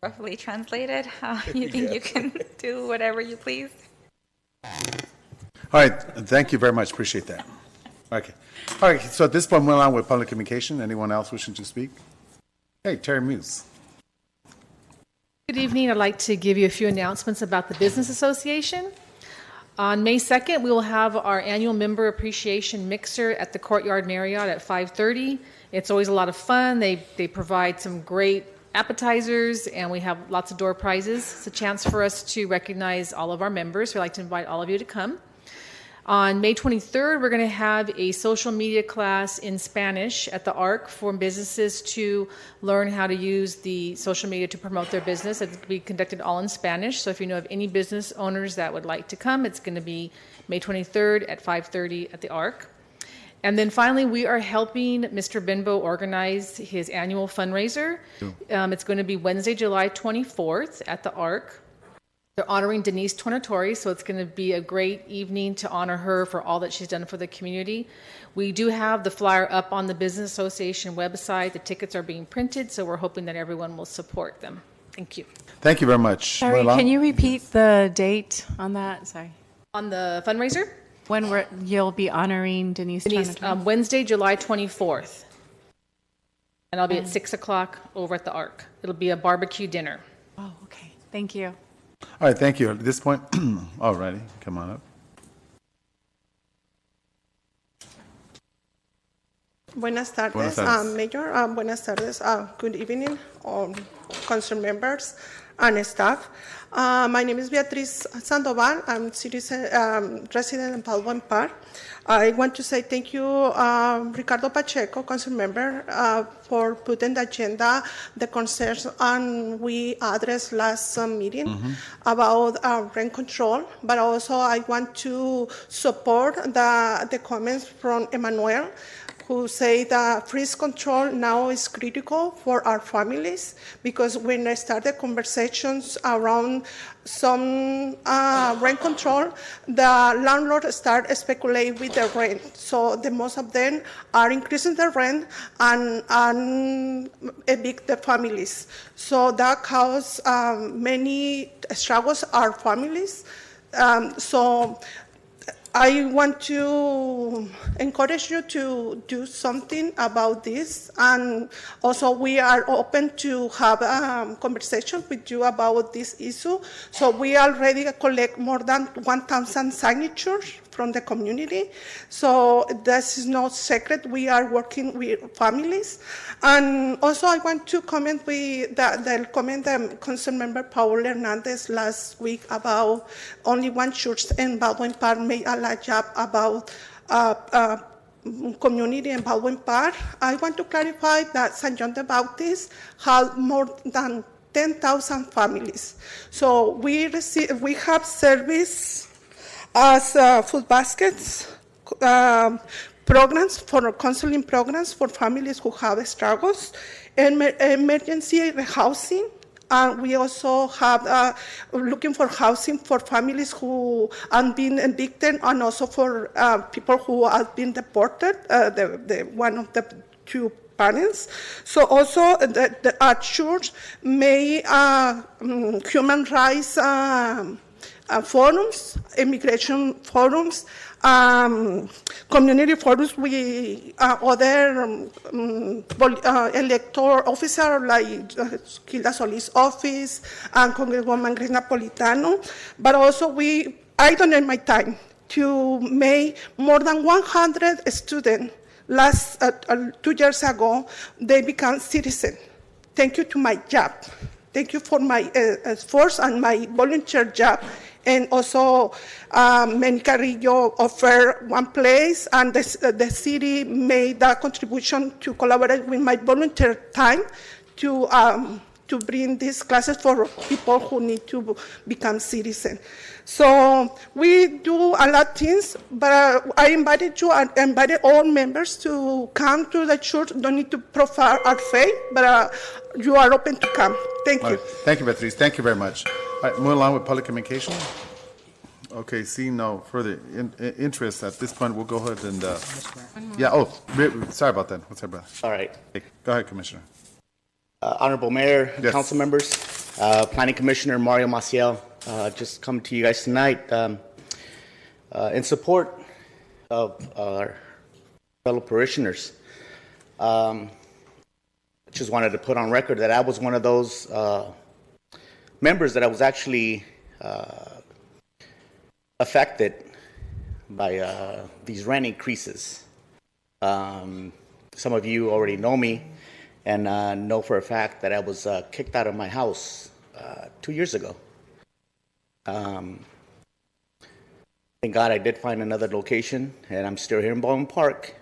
roughly translated, you think you can do whatever you please? All right, thank you very much, appreciate that. Okay. All right, so at this point, we're on with public communication. Anyone else wishing to speak? Hey, Terry Muse. Good evening. I'd like to give you a few announcements about the Business Association. On May 2nd, we will have our annual member appreciation mixer at the Courtyard Marriott at 5:30. It's always a lot of fun. They provide some great appetizers, and we have lots of door prizes. It's a chance for us to recognize all of our members. We'd like to invite all of you to come. On May 23rd, we're going to have a social media class in Spanish at the ARC for businesses to learn how to use the social media to promote their business. It's going to be conducted all in Spanish, so if you know of any business owners that would like to come, it's going to be May 23rd at 5:30 at the ARC. And then finally, we are helping Mr. Benbow organize his annual fundraiser. It's going to be Wednesday, July 24th at the ARC. They're honoring Denise Tornatori, so it's going to be a great evening to honor her for all that she's done for the community. We do have the flyer up on the Business Association website. The tickets are being printed, so we're hoping that everyone will support them. Thank you. Thank you very much. Sorry, can you repeat the date on that? Sorry. On the fundraiser? When you'll be honoring Denise Tornatori? Wednesday, July 24th. And I'll be at 6 o'clock over at the ARC. It'll be a barbecue dinner. Oh, okay. Thank you. All right, thank you. At this point, all righty, come on up. Buenas tardes, Buenas tardes. Mayor. Buenas tardes. Good evening, council members and staff. My name is Beatriz Sandoval. I'm resident in Baldwin Park. I want to say thank you, Ricardo Pacheco, council member, for putting the agenda, the concerns we addressed last meeting about rent control. But also I want to support the comments from Emmanuel, who say that freeze control now is critical for our families, because when I started conversations around some rent control, the landlord start speculating with the rent. So the most of them are increasing the rent and evict the families. So that causes many struggles our families. So I want to encourage you to do something about this, and also we are open to have a conversation with you about this issue. So we already collect more than 1,000 signatures from the community. So this is no secret. We are working with families. And also I want to comment with the comment that Council Member Paul Hernandez last week about only one church in Baldwin Park made a large job about community in Baldwin Park. I want to clarify that St. John the Baptist has more than 10,000 families. So we have service as food baskets, programs for counseling programs for families who have struggles, emergency housing. And we also have looking for housing for families who have been evicted, and also for people who have been deported, one of the two parents. So also our church may human rights forums, immigration forums, community forums with other electoral officers like Hilda Solis' office and Congresswoman Grace Napolitano. But also I donate my time to make more than 100 students. Last 2 years ago, they become citizens. Thank you to my job. Thank you for my efforts and my volunteer job. And also, Meni Carrillo offered one place, and the city made a contribution to collaborate with my volunteer time to bring these classes for people who need to become citizens. So we do a lot of things, but I invited you and invited all members to come to the church. Don't need to profile our faith, but you are open to come. Thank you. Right. Thank you, Beatriz. Thank you very much. All right, moving along with public communication. Okay, seeing no further interest at this point, we'll go ahead and, yeah, oh, sorry about that. What's up, brother? All right. Go ahead, Commissioner. Honorable Mayor, Yes. council members, Planning Commissioner Mario Maciel, just come to you guys tonight in support of our fellow parishioners. Just wanted to put on record that I was one of those members that I was actually affected by these rent increases. Some of you already know me and know for a fact that I was kicked out of my house 2 years ago. Thank God I did find another location, and I'm still here in Baldwin Park.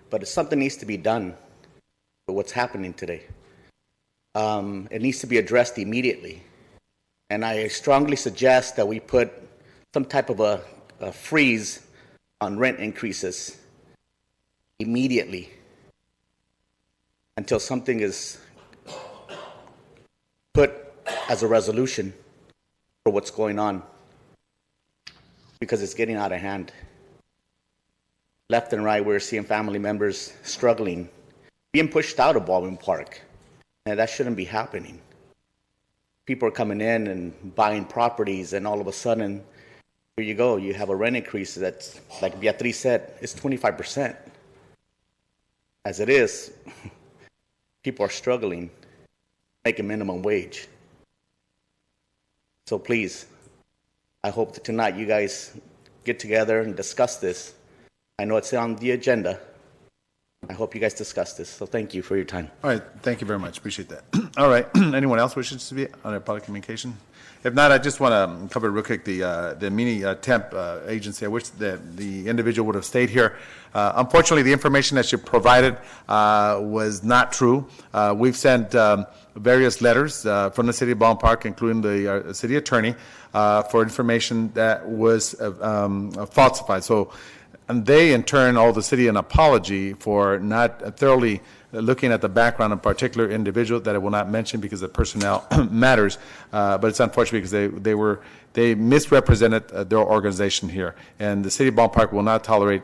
But something needs to be done with what's happening today. It needs to be addressed immediately. And I strongly suggest that we put some type of a freeze on rent increases immediately until something is put as a resolution for what's going on, because it's getting out of hand. Left and right, we're seeing family members struggling, being pushed out of Baldwin Park, and that shouldn't be happening. People are coming in and buying properties, and all of a sudden, here you go, you have a rent increase that's, like Beatriz said, it's 25%. As it is, people are struggling, making minimum wage. So please, I hope that tonight you guys get together and discuss this. I know it's on the agenda. I hope you guys discuss this. So thank you for your time. All right, thank you very much. Appreciate that. All right, anyone else wishes to be on public communication? If not, I just want to cover real quick the mini temp agency. I wish that the individual would have stayed here. Unfortunately, the information that she provided was not true. We've sent various letters from the city of Baldwin Park, including the city attorney, for information that was falsified. So, and they, in turn, owe the city an apology for not thoroughly looking at the background of a particular individual that I will not mention because the personnel matters. But it's unfortunate because they misrepresented their organization here. And the city of Baldwin Park will not tolerate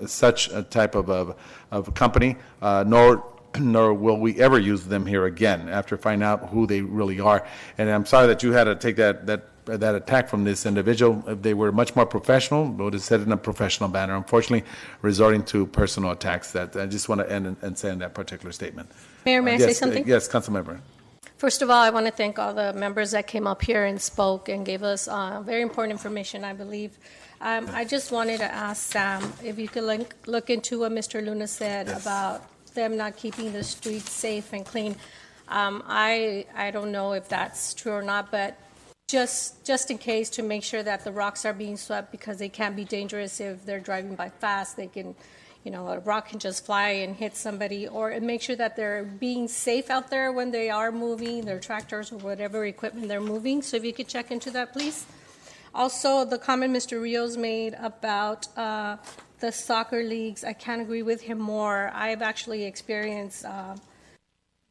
such a type of company, nor will we ever use them here again after finding out who they really are. And I'm sorry that you had to take that attack from this individual. If they were much more professional, they would have said it in a professional manner. Unfortunately, resorting to personal attacks. That I just want to end and say in that particular statement. Mayor, may I say something? Yes, Councilmember. First of all, I want to thank all the members that came up here and spoke and gave us very important information, I believe. I just wanted to ask Sam if you could look into what Mr. Luna said about them not keeping the streets safe and clean. I don't know if that's true or not, but just in case, to make sure that the rocks are being swept, because they can be dangerous if they're driving by fast. They can, a rock can just fly and hit somebody, or make sure that they're being safe out there when they are moving their tractors or whatever equipment they're moving. So if you could check into that, please. Also, the comment Mr. Rios made about the soccer leagues, I can't agree with him more. I've actually experienced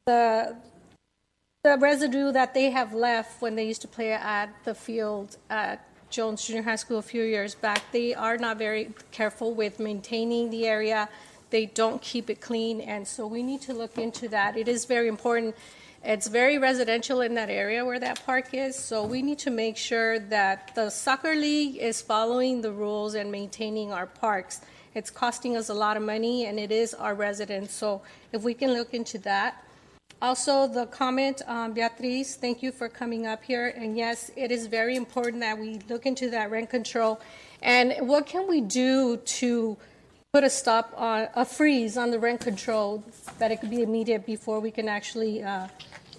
the residue that they have left when they used to play at the field at Jones Junior High School a few years back. They are not very careful with maintaining the area. They don't keep it clean, and so we need to look into that. It is very important. It's very residential in that area where that park is, so we need to make sure that the soccer league is following the rules and maintaining our parks. It's costing us a lot of money, and it is our residents, so if we can look into that. Also, the comment, Beatriz, thank you for coming up here. And yes, it is very important that we look into that rent control. And what can we do to put a freeze on the rent control, that it could be immediate before we can actually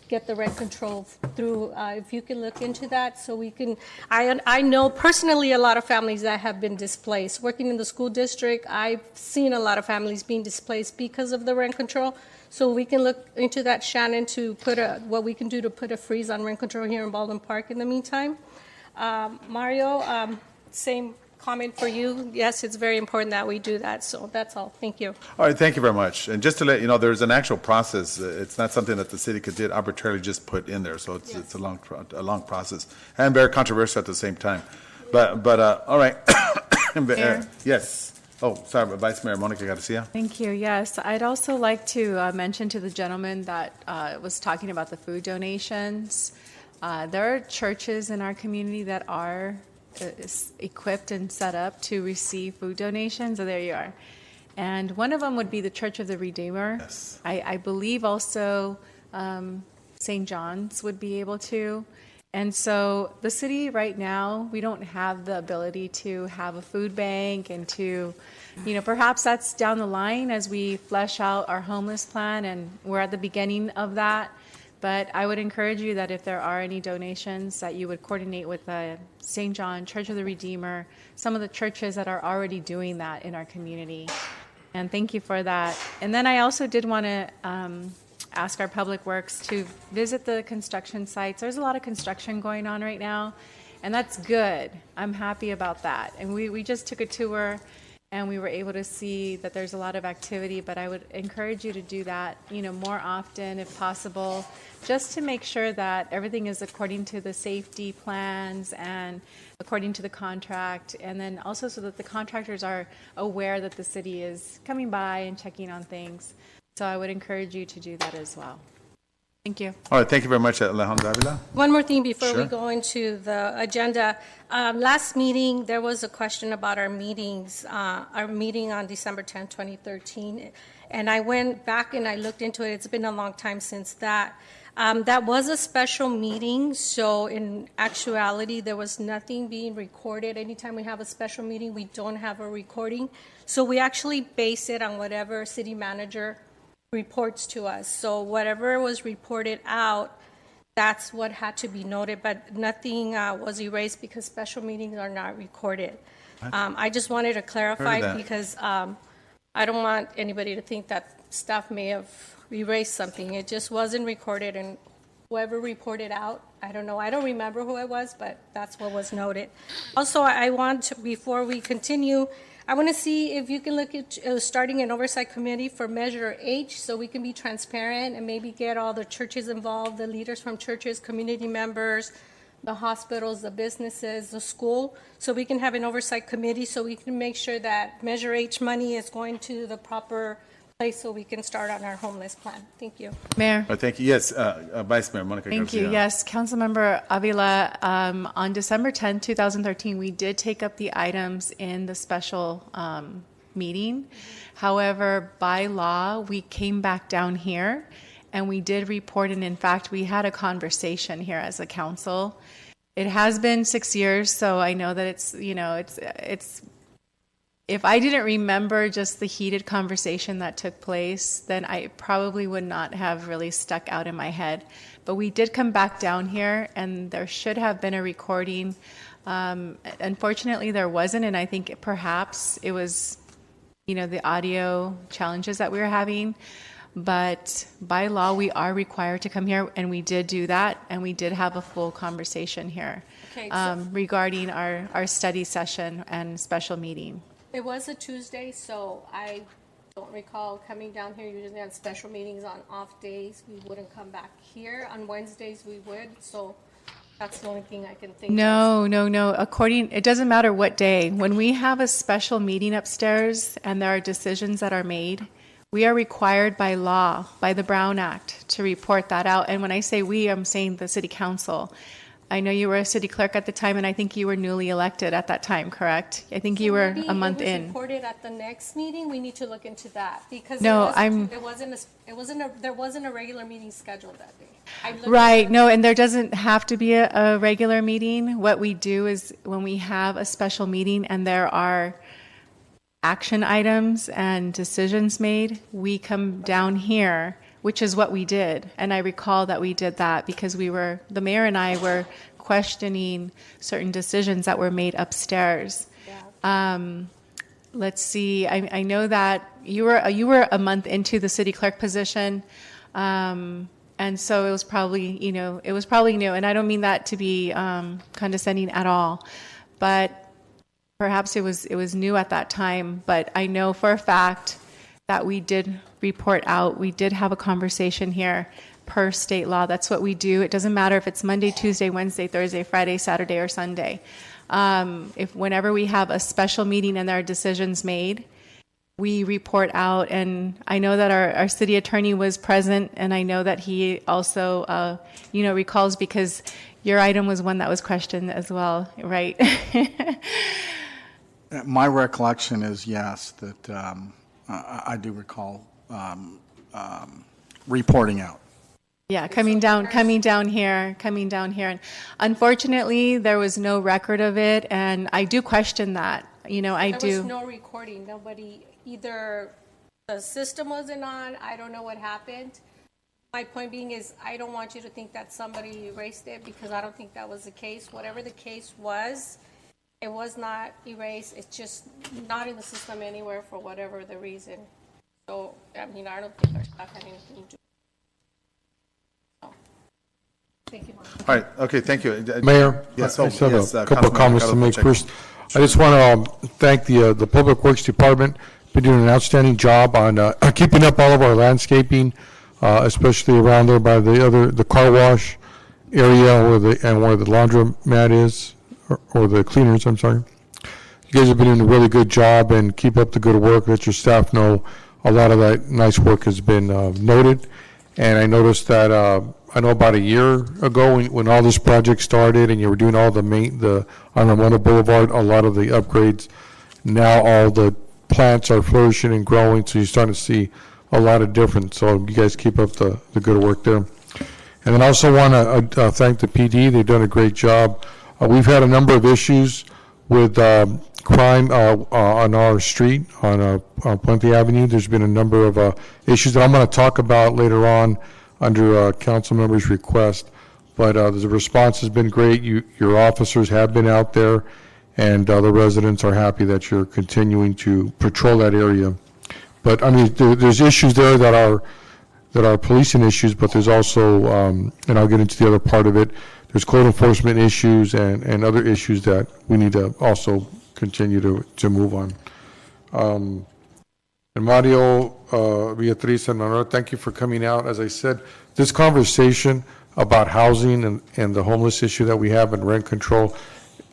get the rent control through? If you can look into that, so we can, I know personally a lot of families that have been displaced. Working in the school district, I've seen a lot of families being displaced because of the rent control. So we can look into that, Shannon, to put what we can do to put a freeze on rent control here in Baldwin Park in the meantime. Mario, same comment for you. Yes, it's very important that we do that. So that's all. Thank you. All right, thank you very much. And just to let you know, there's an actual process. It's not something that the city could arbitrarily just put in there. So it's a long process and very controversial at the same time. All right. Mayor? Yes. Oh, sorry, but Vice Mayor Monica Garcia. Thank you. Yes, I'd also like to mention to the gentleman that was talking about the food donations. There are churches in our community that are equipped and set up to receive food donations. So there you are. And one of them would be the Church of the Redeemer. Yes. I believe also St. John's would be able to. And so the city right now, we don't have the ability to have a food bank and to, perhaps that's down the line as we flesh out our homeless plan, and we're at the beginning of that. But I would encourage you that if there are any donations, that you would coordinate with St. John, Church of the Redeemer, some of the churches that are already doing that in our community. And thank you for that. And then I also did want to ask our Public Works to visit the construction sites. There's a lot of construction going on right now, and that's good. I'm happy about that. And we just took a tour, and we were able to see that there's a lot of activity, but I would encourage you to do that, more often if possible, just to make sure that everything is according to the safety plans and according to the contract, and then also so that the contractors are aware that the city is coming by and checking on things. So I would encourage you to do that as well. Thank you. All right, thank you very much, Alejandra Avila. One more thing before we Sure. go into the agenda. Last meeting, there was a question about our meetings, our meeting on December 10, 2013. And I went back and I looked into it. It's been a long time since that. That was a special meeting, so in actuality, there was nothing being recorded. Anytime we have a special meeting, we don't have a recording. So we actually base it on whatever city manager reports to us. So whatever was reported out, that's what had to be noted, but nothing was erased because special meetings are not recorded. I just wanted to clarify that. because I don't want anybody to think that staff may have erased something. It just wasn't recorded, and whoever reported out, I don't know. I don't remember who it was, but that's what was noted. Also, I want to, before we continue, I want to see if you can look at starting an oversight committee for Measure H so we can be transparent and maybe get all the churches involved, the leaders from churches, community members, the hospitals, the businesses, the school, so we can have an oversight committee so we can make sure that Measure H money is going to the proper place so we can start on our homeless plan. Thank you. Mayor. Thank you. Yes, Vice Mayor Monica Thank Garcia. you. Yes, Councilmember Avila, on December 10, 2013, we did take up the items in the special meeting. However, by law, we came back down here and we did report, and in fact, we had a conversation here as a council. It has been 6 years, so I know that it's if I didn't remember just the heated conversation that took place, then I probably would not have really stuck out in my head. But we did come back down here, and there should have been a recording. Unfortunately, there wasn't, and I think perhaps it was, the audio challenges that we were having. But by law, we are required to come here, and we did do that, and we did have a full conversation here regarding our study session and special meeting. It was a Tuesday, so I don't recall coming down here. Usually on special meetings on off days, we wouldn't come back here. On Wednesdays, we would. So that's the only thing I can think of. No. It doesn't matter what day. When we have a special meeting upstairs and there are decisions that are made, we are required by law, by the Brown Act, to report that out. And when I say we, I'm saying the city council. I know you were a city clerk at the time, and I think you were newly elected at that time, correct? I think you were a month in. It was reported at the next meeting. We need to look into that because No, there wasn't a regular meeting scheduled that day. Right. No, and there doesn't have to be a regular meeting. What we do is when we have a special meeting and there are action items and decisions made, we come down here, which is what we did. And I recall that we did that because the mayor and I were questioning certain decisions that were made upstairs. Yeah. Let's see. I know that you were a month into the city clerk position. And so it was probably new. And I don't mean that to be condescending at all, but perhaps it was new at that time. But I know for a fact that we did report out. We did have a conversation here per state law. That's what we do. It doesn't matter if it's Monday, Tuesday, Wednesday, Thursday, Friday, Saturday, or Sunday. If whenever we have a special meeting and there are decisions made, we report out. And I know that our city attorney was present, and I know that he also, recalls, because your item was one that was questioned as well, right? My recollection is yes, that I do recall reporting out. Yeah, coming down here. And unfortunately, there was no record of it, and I do question that. There was no recording. Nobody, either the system wasn't on, I don't know what happened. My point being is, I don't want you to think that somebody erased it, because I don't think that was the case. Whatever the case was, it was not erased. It's just not in the system anywhere for whatever the reason. So, I don't think our staff had anything to do. Thank you, Mark. All right, okay, thank you. Mayor, yes, I just have a couple Councilman of comments to Ricardo make. Pacheco. First, I just want to thank the Public Works Department. Been doing an outstanding job on keeping up all of our landscaping, especially around there by the car wash area where the laundromat is, or the cleaners. I'm sorry. You guys have been doing a really good job, and keep up the good work. Let your staff know a lot of that nice work has been noted. And I noticed that I know about a year ago when all this project started and you were doing all the on Ramona Boulevard, a lot of the upgrades. Now all the plants are flourishing and growing, so you're starting to see a lot of difference. So you guys keep up the good work there. And then I also want to thank the PD. They've done a great job. We've had a number of issues with crime on our street, on Puente Avenue. There's been a number of issues that I'm going to talk about later on under council members' request. But the response has been great. Your officers have been out there, and the residents are happy that you're continuing to patrol that area. But I mean, there's issues there that are policing issues, but there's also, and I'll get into the other part of it, there's code enforcement issues and other issues that we need to also continue to move on. And Mario, Beatriz, and Manuel, thank you for coming out. As I said, this conversation about housing and the homeless issue that we have and rent control,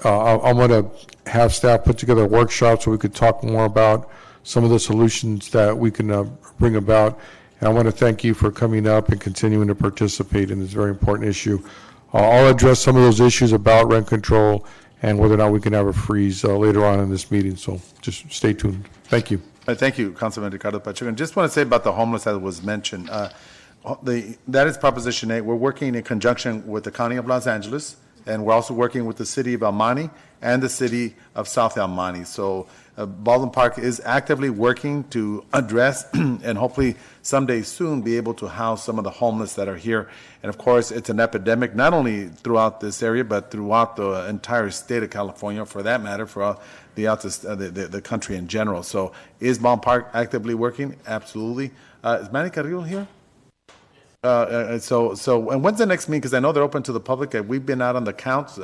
I'm going to have staff put together a workshop so we could talk more about some of the solutions that we can bring about. And I want to thank you for coming up and continuing to participate in this very important issue. I'll address some of those issues about rent control and whether or not we can have a freeze later on in this meeting. So just stay tuned. Thank you. Thank you, Councilman Ricardo Pacheco. And just want to say about the homeless that was mentioned. That is Proposition 8. We're working in conjunction with the County of Los Angeles, and we're also working with the City of El Monte and the City of South El Monte. So Baldwin Park is actively working to address and hopefully someday soon be able to house some of the homeless that are here. And of course, it's an epidemic not only throughout this area, but throughout the entire state of California, for that matter, for the country in general. So is Baldwin Park actively working? Absolutely. Is Manny Carrillo here? And when's the next meeting? Because I know they're open to the public. We've been out on the counts.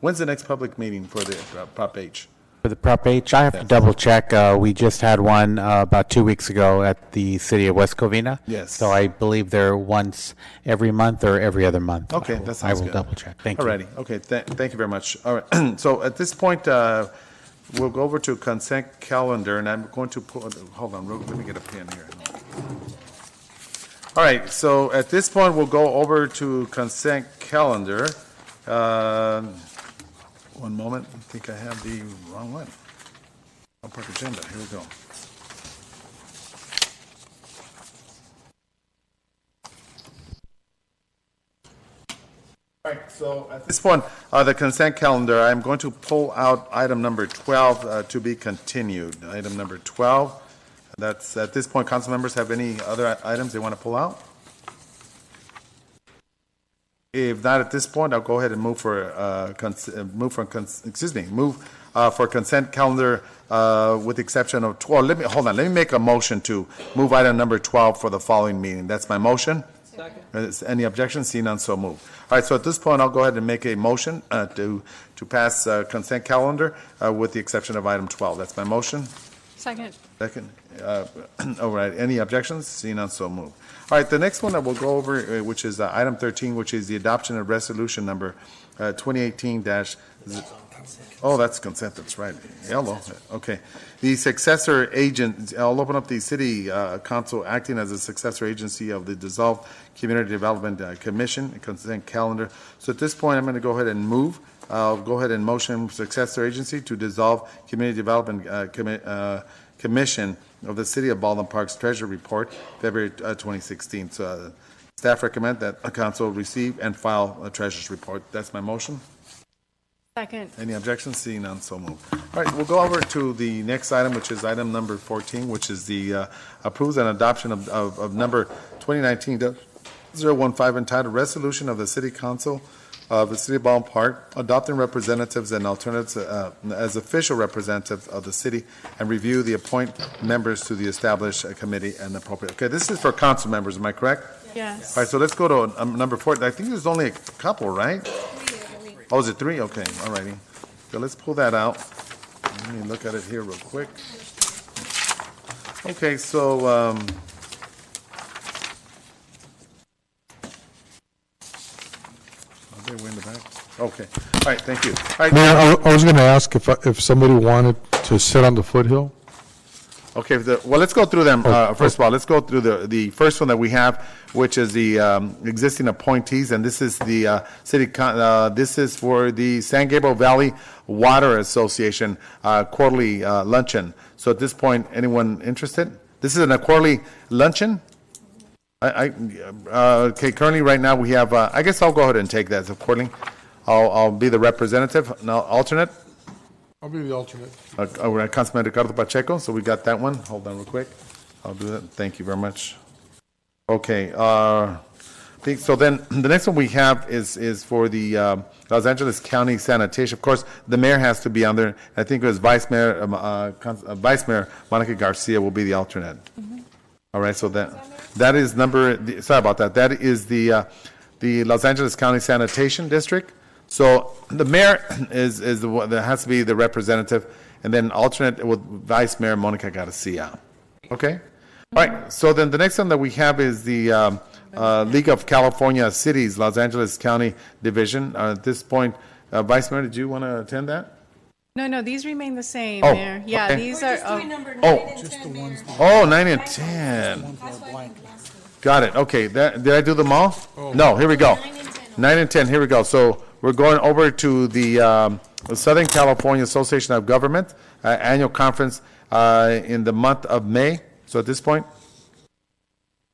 When's the next public meeting for the Prop H? For the Prop H, I have to double check. We just had one about 2 weeks ago at the city of West Covina. Yes. So I believe they're once every month or every other month. Okay, that sounds good. I will double check. Thank you. Alrighty. Okay, thank you very much. All right. So at this point, we'll go over to consent calendar, and I'm going to put, hold on, let me get a pen here. All right, so at this point, we'll go over to consent calendar. One moment, I think I have the wrong one. Park agenda, here we go. All right, so at this point, the consent calendar, I'm going to pull out item number 12 to be continued. Item number 12, that's at this point, council members have any other items they want to pull out? If not at this point, I'll go ahead and move for consent calendar with the exception of 12. Let me make a motion to move item number 12 for the following meeting. That's my motion. Second. Any objections? Seeing none, so move. All right, so at this point, I'll go ahead and make a motion to pass consent calendar with the exception of item 12. That's my motion. Second. Second. All right, any objections? Seeing none, so move. All right, the next one that we'll go over, which is item 13, which is the adoption of resolution number 2018- Oh, that's consent, that's right. Yellow, okay. The successor agent, I'll open up the city council acting as a successor agency of the dissolved Community Development Commission, consent calendar. So at this point, I'm going to go ahead and move. I'll go ahead and motion successor agency to dissolve Community Development Commission of the City of Baldwin Park's Treasury Report, February 2016. So staff recommend that a council receive and file a treasurer's report. That's my motion. Second. Any objections? Seeing none, so moved. All right, we'll go over to the next item, which is item number 14, which is the approves and adoption of number 2019-015 entitled Resolution of the City Council of the City of Baldwin Park adopting representatives and alternates as official representatives of the city and review the appoint members to the established committee and appropriate. Okay, this is for council members, am I correct? Yes. All right, so let's go to number 4. I think there's only a couple, right? Oh, is it 3? Okay, all righty. So let's pull that out. Let me look at it here real quick. Okay, so, are they way in the back? Okay, all right, thank you. All right. Mayor, I was going to ask if somebody wanted to sit on the foothill. Okay, well, let's go through them. First of all, let's go through the first one that we have, which is the existing appointees, and this is the this is for the San Gabriel Valley Water Association quarterly luncheon. So at this point, anyone interested? This is a quarterly luncheon? Okay, currently right now we have, I guess I'll go ahead and take that as a quarterly. I'll be the representative, now alternate. I'll be the alternate. Councilman Ricardo Pacheco, so we got that one. Hold on real quick. I'll do that. Thank you very much. Okay. So then the next one we have is for the Los Angeles County Sanitation. Of course, the mayor has to be on there. I think it was Vice Mayor Monica Garcia will be the alternate. Mm-hmm. All right. So that is sorry about that. That is the Los Angeles County Sanitation District. So the mayor is the one that has to be the representative, and then alternate with Vice Mayor Monica Garcia. Okay? All right. So then the next one that we have is the League of California Cities, Los Angeles County Division. At this point, Vice Mayor, did you want to attend that? No, these remain the same, Oh, Mayor. Yeah, okay. these are. Oh, 9 and 10. Got it. Okay. Did I do them all? No. Here we go. 9 and 10. Here we go. So we're going over to the Southern California Association of Government annual conference in the month of May. So at this point,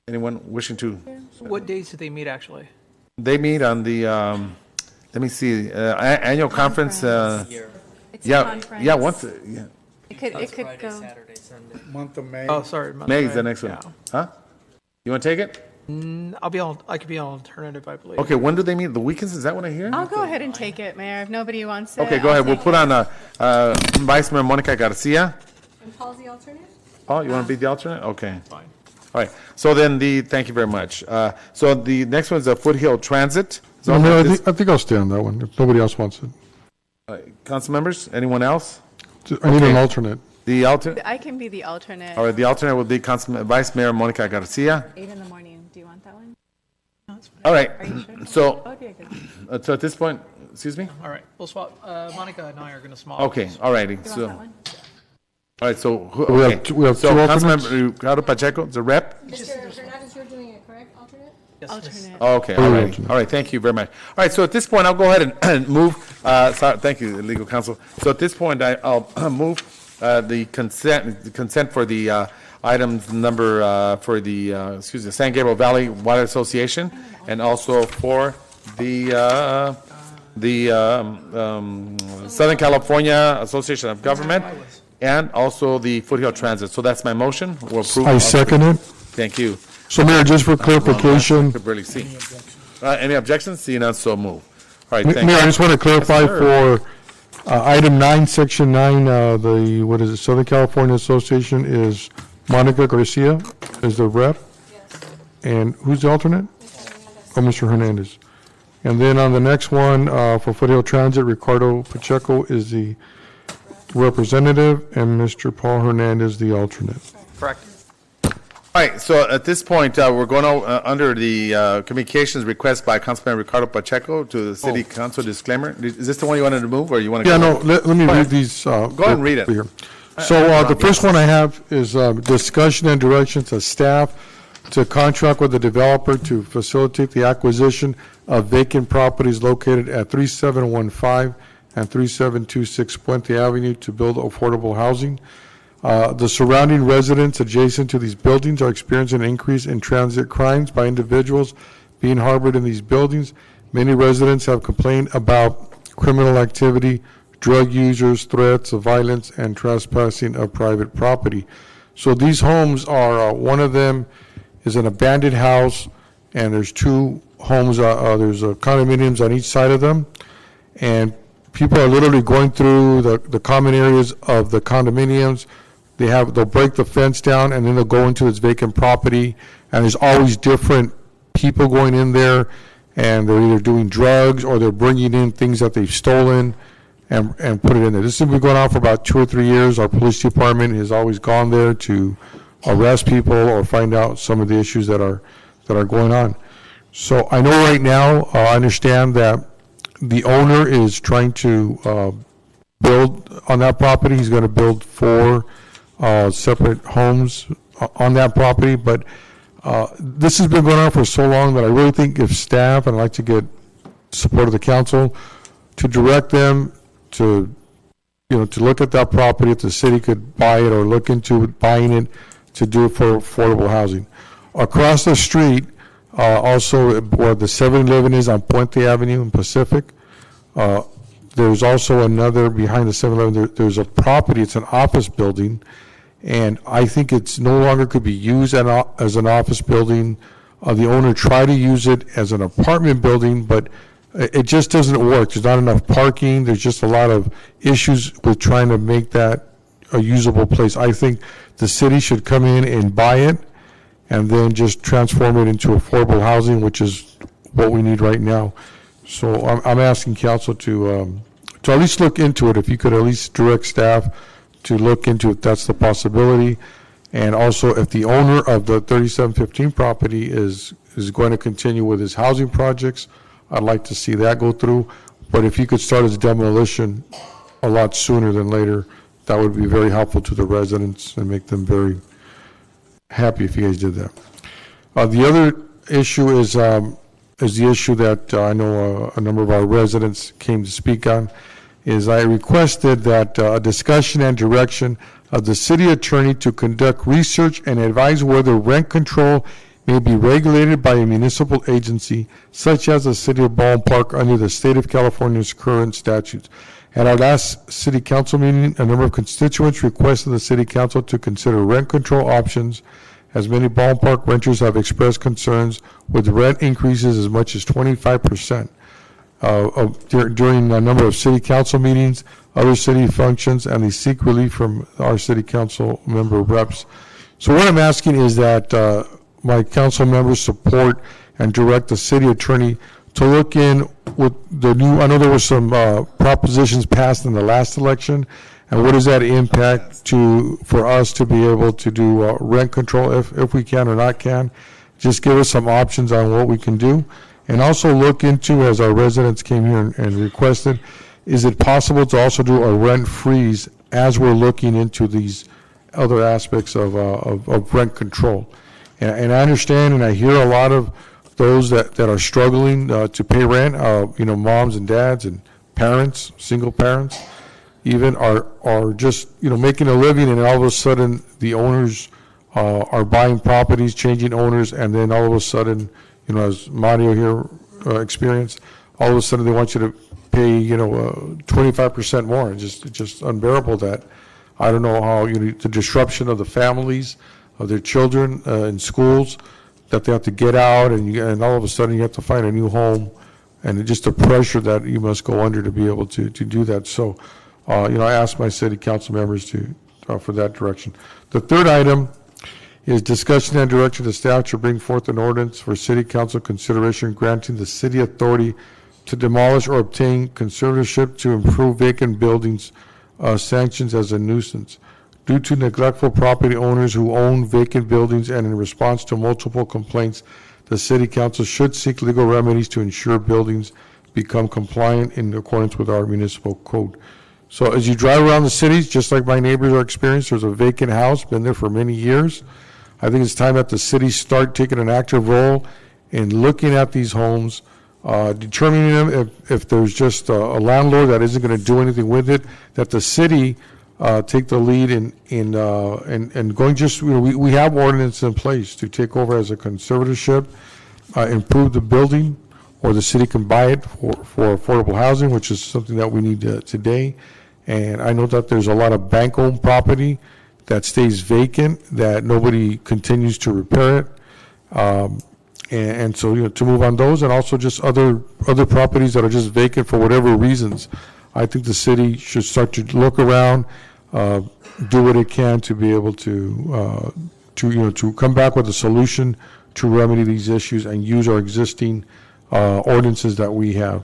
anyone wishing to? What days do they meet, actually? They meet on the, let me see, annual conference. It's a conference. Yeah, once. Yeah. It could go. Saturday, Sunday. Month of May. Oh, sorry. May is the next one. Huh? You want to take it? I could be an alternative, I believe. Okay, when do they meet? The weekends? Is that what I hear? I'll go ahead and take it, Mayor. If nobody wants it. Okay, go ahead. We'll put on Vice Mayor Monica Garcia. And Paul's the alternate? Paul, you want to be the alternate? Okay. Fine. All right. So then thank you very much. So the next one is a Foothill Transit. So No, Mayor, I think I'll stay on that one if nobody else wants it. Council members, anyone else? I need an alternate. The alternate? I can be the alternate. All right, the alternate will be Vice Mayor Monica Garcia. 8 in the morning. Do you want that one? No, it's fine. All right. Are you sure? So, Okay, good. so at this point, excuse me? All right, we'll swap. Monica and I are going to swap. Okay, all righty. Do you So, want that one? all right, so, We have okay. two So alternates? Councilmember Ricardo Pacheco, the rep? Mr. Hernandez, you're doing it, correct? Alternate? Yes, Alternate. Oh, okay, all right. All right, thank you very much. All right, so at this point, I'll go ahead and move, thank you, legal counsel. So at this point, I'll move the consent for the items number for the San Gabriel Valley Water Association, and also for the Southern California Association of Government, and also the Foothill Transit. So that's my motion. We'll approve. I second it. Thank you. So, Mayor, just for clarification, I could barely see. Any objections? Seeing none, so move. All right, thank Mayor, I you. just want to clarify Yes, sir. for item 9, section 9, the Southern California Association is Monica Garcia is the rep. And who's the alternate? Oh, Mr. Hernandez. And then on the next one, for Foothill Transit, Ricardo Pacheco is the representative, and Mr. Paul Hernandez the alternate. Correct. All right, so at this point, we're going to, under the communications request by Councilman Ricardo Pacheco to the City Council disclaimer. Is this the one you wanted to move, or you want to? Yeah, no, let me read these. Go ahead and read it. Here. So the first one I have is discussion and direction to staff to contract with the developer to facilitate the acquisition of vacant properties located at 3715 and 3726 Puente Avenue to build affordable housing. The surrounding residents adjacent to these buildings are experiencing an increase in transit crimes by individuals being harbored in these buildings. Many residents have complained about criminal activity, drug users, threats of violence, and trespassing of private property. So these homes are, one of them is an abandoned house, and there's two homes, there's condominiums on each side of them, and people are literally going through the common areas of the condominiums. They'll break the fence down, and then they'll go into this vacant property, and there's always different people going in there, and they're either doing drugs or they're bringing in things that they've stolen and put it in there. This has been going on for about 2 or 3 years. Our police department has always gone there to arrest people or find out some of the issues that are going on. So I know right now, I understand that the owner is trying to build on that property. He's going to build 4 separate homes on that property, but this has been going on for so long that I really think if staff, and I'd like to get support of the council, to direct them to look at that property, if the city could buy it or look into buying it to do it for affordable housing. Across the street, also where the 7-Eleven is on Puente Avenue in Pacific, there's also another behind the 7-Eleven, there's a property, it's an office building, and I think it's no longer could be used as an office building. The owner tried to use it as an apartment building, but it just doesn't work. There's not enough parking. There's just a lot of issues with trying to make that a usable place. I think the city should come in and buy it and then just transform it into affordable housing, which is what we need right now. So I'm asking council to at least look into it. If you could at least direct staff to look into if that's the possibility. And also if the owner of the 3715 property is going to continue with his housing projects, I'd like to see that go through. But if you could start his demolition a lot sooner than later, that would be very helpful to the residents and make them very happy if you guys did that. The other issue is the issue that I know a number of our residents came to speak on, is I requested that a discussion and direction of the city attorney to conduct research and advise whether rent control may be regulated by a municipal agency, such as the city of Baldwin Park, under the state of California's current statutes. At our last city council meeting, a number of constituents requested the city council to consider rent control options, as many Baldwin Park renters have expressed concerns with rent increases as much as 25%. During a number of city council meetings, other city functions, and they seek relief from our city council member reps. So what I'm asking is that my council members support and direct the city attorney to look in with the new, I know there were some propositions passed in the last election, and what does that impact for us to be able to do rent control, if we can or not can. Just give us some options on what we can do. And also look into, as our residents came here and requested, is it possible to also do a rent freeze as we're looking into these other aspects of rent control? And I understand and I hear a lot of those that are struggling to pay rent, moms and dads and parents, single parents, even are just, making a living, and all of a sudden the owners are buying properties, changing owners, and then all of a sudden, as Mario here experienced, all of a sudden they want you to pay, 25% more. It's just unbearable that, I don't know how, the disruption of the families, of their children in schools, that they have to get out, and all of a sudden you have to find a new home, and just the pressure that you must go under to be able to do that. So, I asked my city council members for that direction. The third item is discussion and direction to staff to bring forth an ordinance for city council consideration granting the city authority to demolish or obtain conservatorship to improve vacant buildings sanctions as a nuisance. due to neglectful property owners who own vacant buildings, and in response to multiple complaints, the city council should seek legal remedies to ensure buildings become compliant in accordance with our municipal code. So as you drive around the cities, just like my neighbors are experiencing, there's a vacant house, been there for many years. I think it's time that the city start taking an active role in looking at these homes, determining them if there's just a landlord that isn't going to do anything with it, that the city take the lead in going just, we have ordinance in place to take over as a conservatorship, improve the building, or the city can buy it for affordable housing, which is something that we need today. And I know that there's a lot of bank-owned property that stays vacant, that nobody continues to repair it. And so, to move on those, and also just other properties that are just vacant for whatever reasons, I think the city should start to look around, do what it can to be able to come back with a solution to remedy these issues and use our existing ordinances that we have.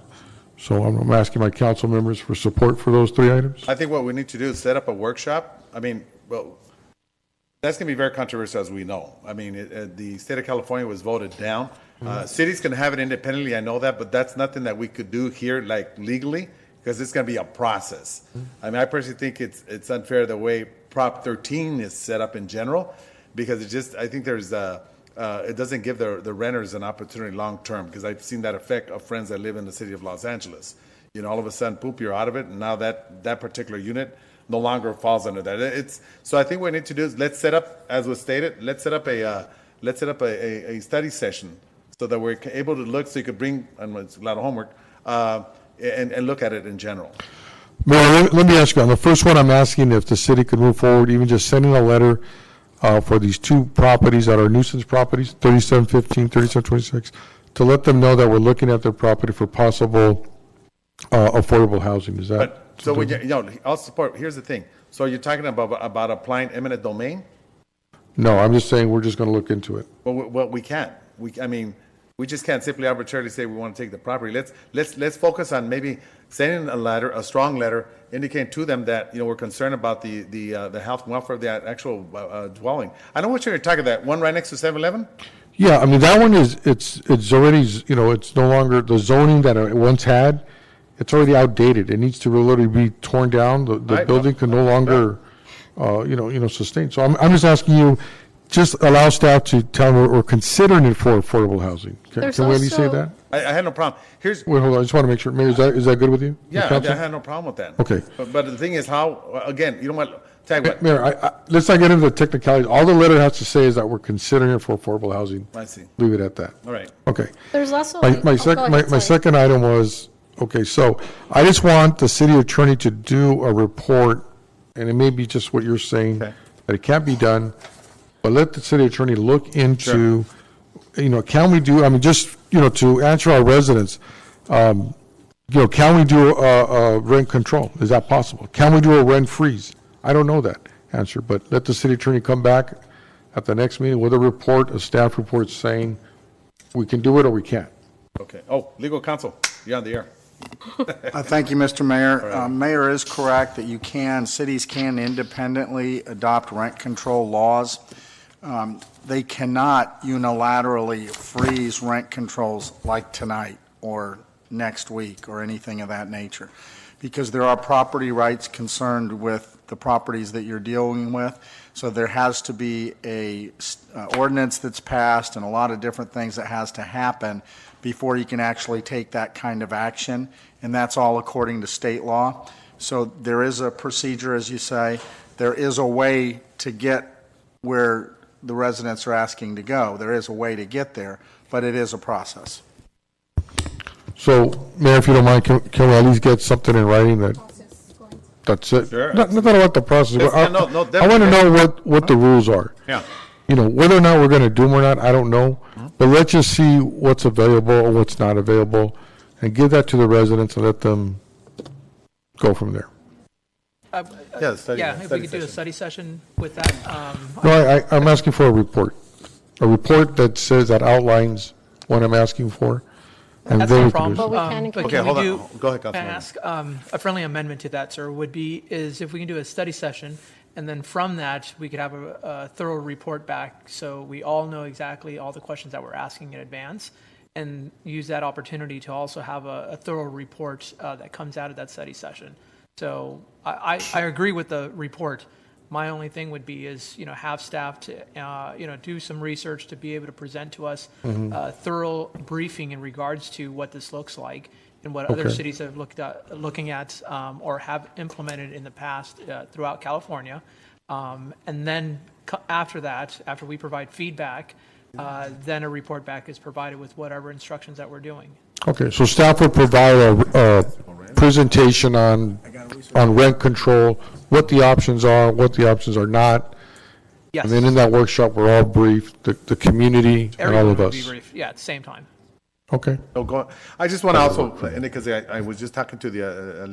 So I'm asking my council members for support for those three items. I think what we need to do is set up a workshop. I mean, well, that's going to be very controversial, as we know. I mean, the state of California was voted down. Cities can have it independently, I know that, but that's nothing that we could do here, like legally, because it's going to be a process. I mean, I personally think it's unfair the way Prop 13 is set up in general, because I think there's it doesn't give the renters an opportunity long term, because I've seen that effect of friends that live in the city of Los Angeles. All of a sudden, poop, you're out of it, and now that particular unit no longer falls under that. So I think what we need to do is let's set up, as was stated, let's set up a study session so that we're able to look, so you could bring, and it's a lot of homework, and look at it in general. Mayor, let me ask you, on the first one, I'm asking if the city could move forward, even just sending a letter for these two properties that are nuisance properties, 3715, 3726, to let them know that we're looking at their property for possible affordable housing. Is that? So I'll support. Here's the thing. So you're talking about applying eminent domain? No, I'm just saying we're just going to look into it. Well, we can't. We just can't simply arbitrarily say we want to take the property. Let's focus on maybe sending a strong letter, indicating to them that we're concerned about the health and welfare of the actual dwelling. I know what you're talking about. One right next to 7-Eleven. Yeah, I mean that one it's already it's no longer the zoning that it once had. It's already outdated. It needs to literally be torn down. The building can no longer sustain. So I'm just asking you, just allow staff to tell them we're considering it for affordable housing. Can we at least say that? I had no problem. Wait, hold on. I just want to make sure. Mayor, is that good with you? Yeah, I had no problem with that. Okay. But the thing is how, again, you know what? Mayor, let's not get into the technicalities. All the letter has to say is that we're considering it for affordable housing. I see. Leave it at that. All right. Okay. There's also my second item was, okay, so I just want the city attorney to do a report, and it may be just what you're saying, that it can't be done, but let the city attorney look into, can we do, just, to answer our residents, can we do a rent control? Is that possible? Can we do a rent freeze? I don't know that answer, but let the city attorney come back at the next meeting with a report, a staff report saying we can do it or we can't. Okay. Oh, legal counsel, you're on the air. Thank you, Mr. Mayor. Mayor is correct that cities can independently adopt rent control laws. They cannot unilaterally freeze rent controls like tonight or next week or anything of that nature, because there are property rights concerned with the properties that you're dealing with. So there has to be a ordinance that's passed and a lot of different things that has to happen before you can actually take that kind of action, and that's all according to state law. So there is a procedure, as you say. There is a way to get where the residents are asking to go. There is a way to get there, but it is a process. So, Mayor, if you don't mind, can we at least get something in writing that's it? Sure. Not about the process. But I want to definitely. know what the rules are. Yeah. Whether or not we're going to do them or not, I don't know. But let's just see what's available or what's not available, and give that to the residents and let them go from there. If we could do a study session with that. No, I'm asking for a report that says, that outlines what I'm asking for. And That's then no we can problem. do Okay, can hold we on. Go ahead, Can I Councilman. ask a friendly amendment to that, sir, is if we can do a study session And then from that, we could have a thorough report back so we all know exactly all the questions that we're asking in advance, and use that opportunity to also have a thorough report that comes out of that study session. So I agree with the report. My only thing would be is, have staff to, do some research to be able to present to us a thorough briefing in regards to what this looks like and what other cities have looking at or have implemented in the past throughout California. And then after that, after we provide feedback, then a report back is provided with whatever instructions that we're doing. Okay, so staff would provide a presentation on rent control, what the options are, what the options are not. Yes. And then in that workshop, we're all briefed, the community and all Everyone of would us. be briefed, at the same time. Okay. I just want to also, because I was just talking to the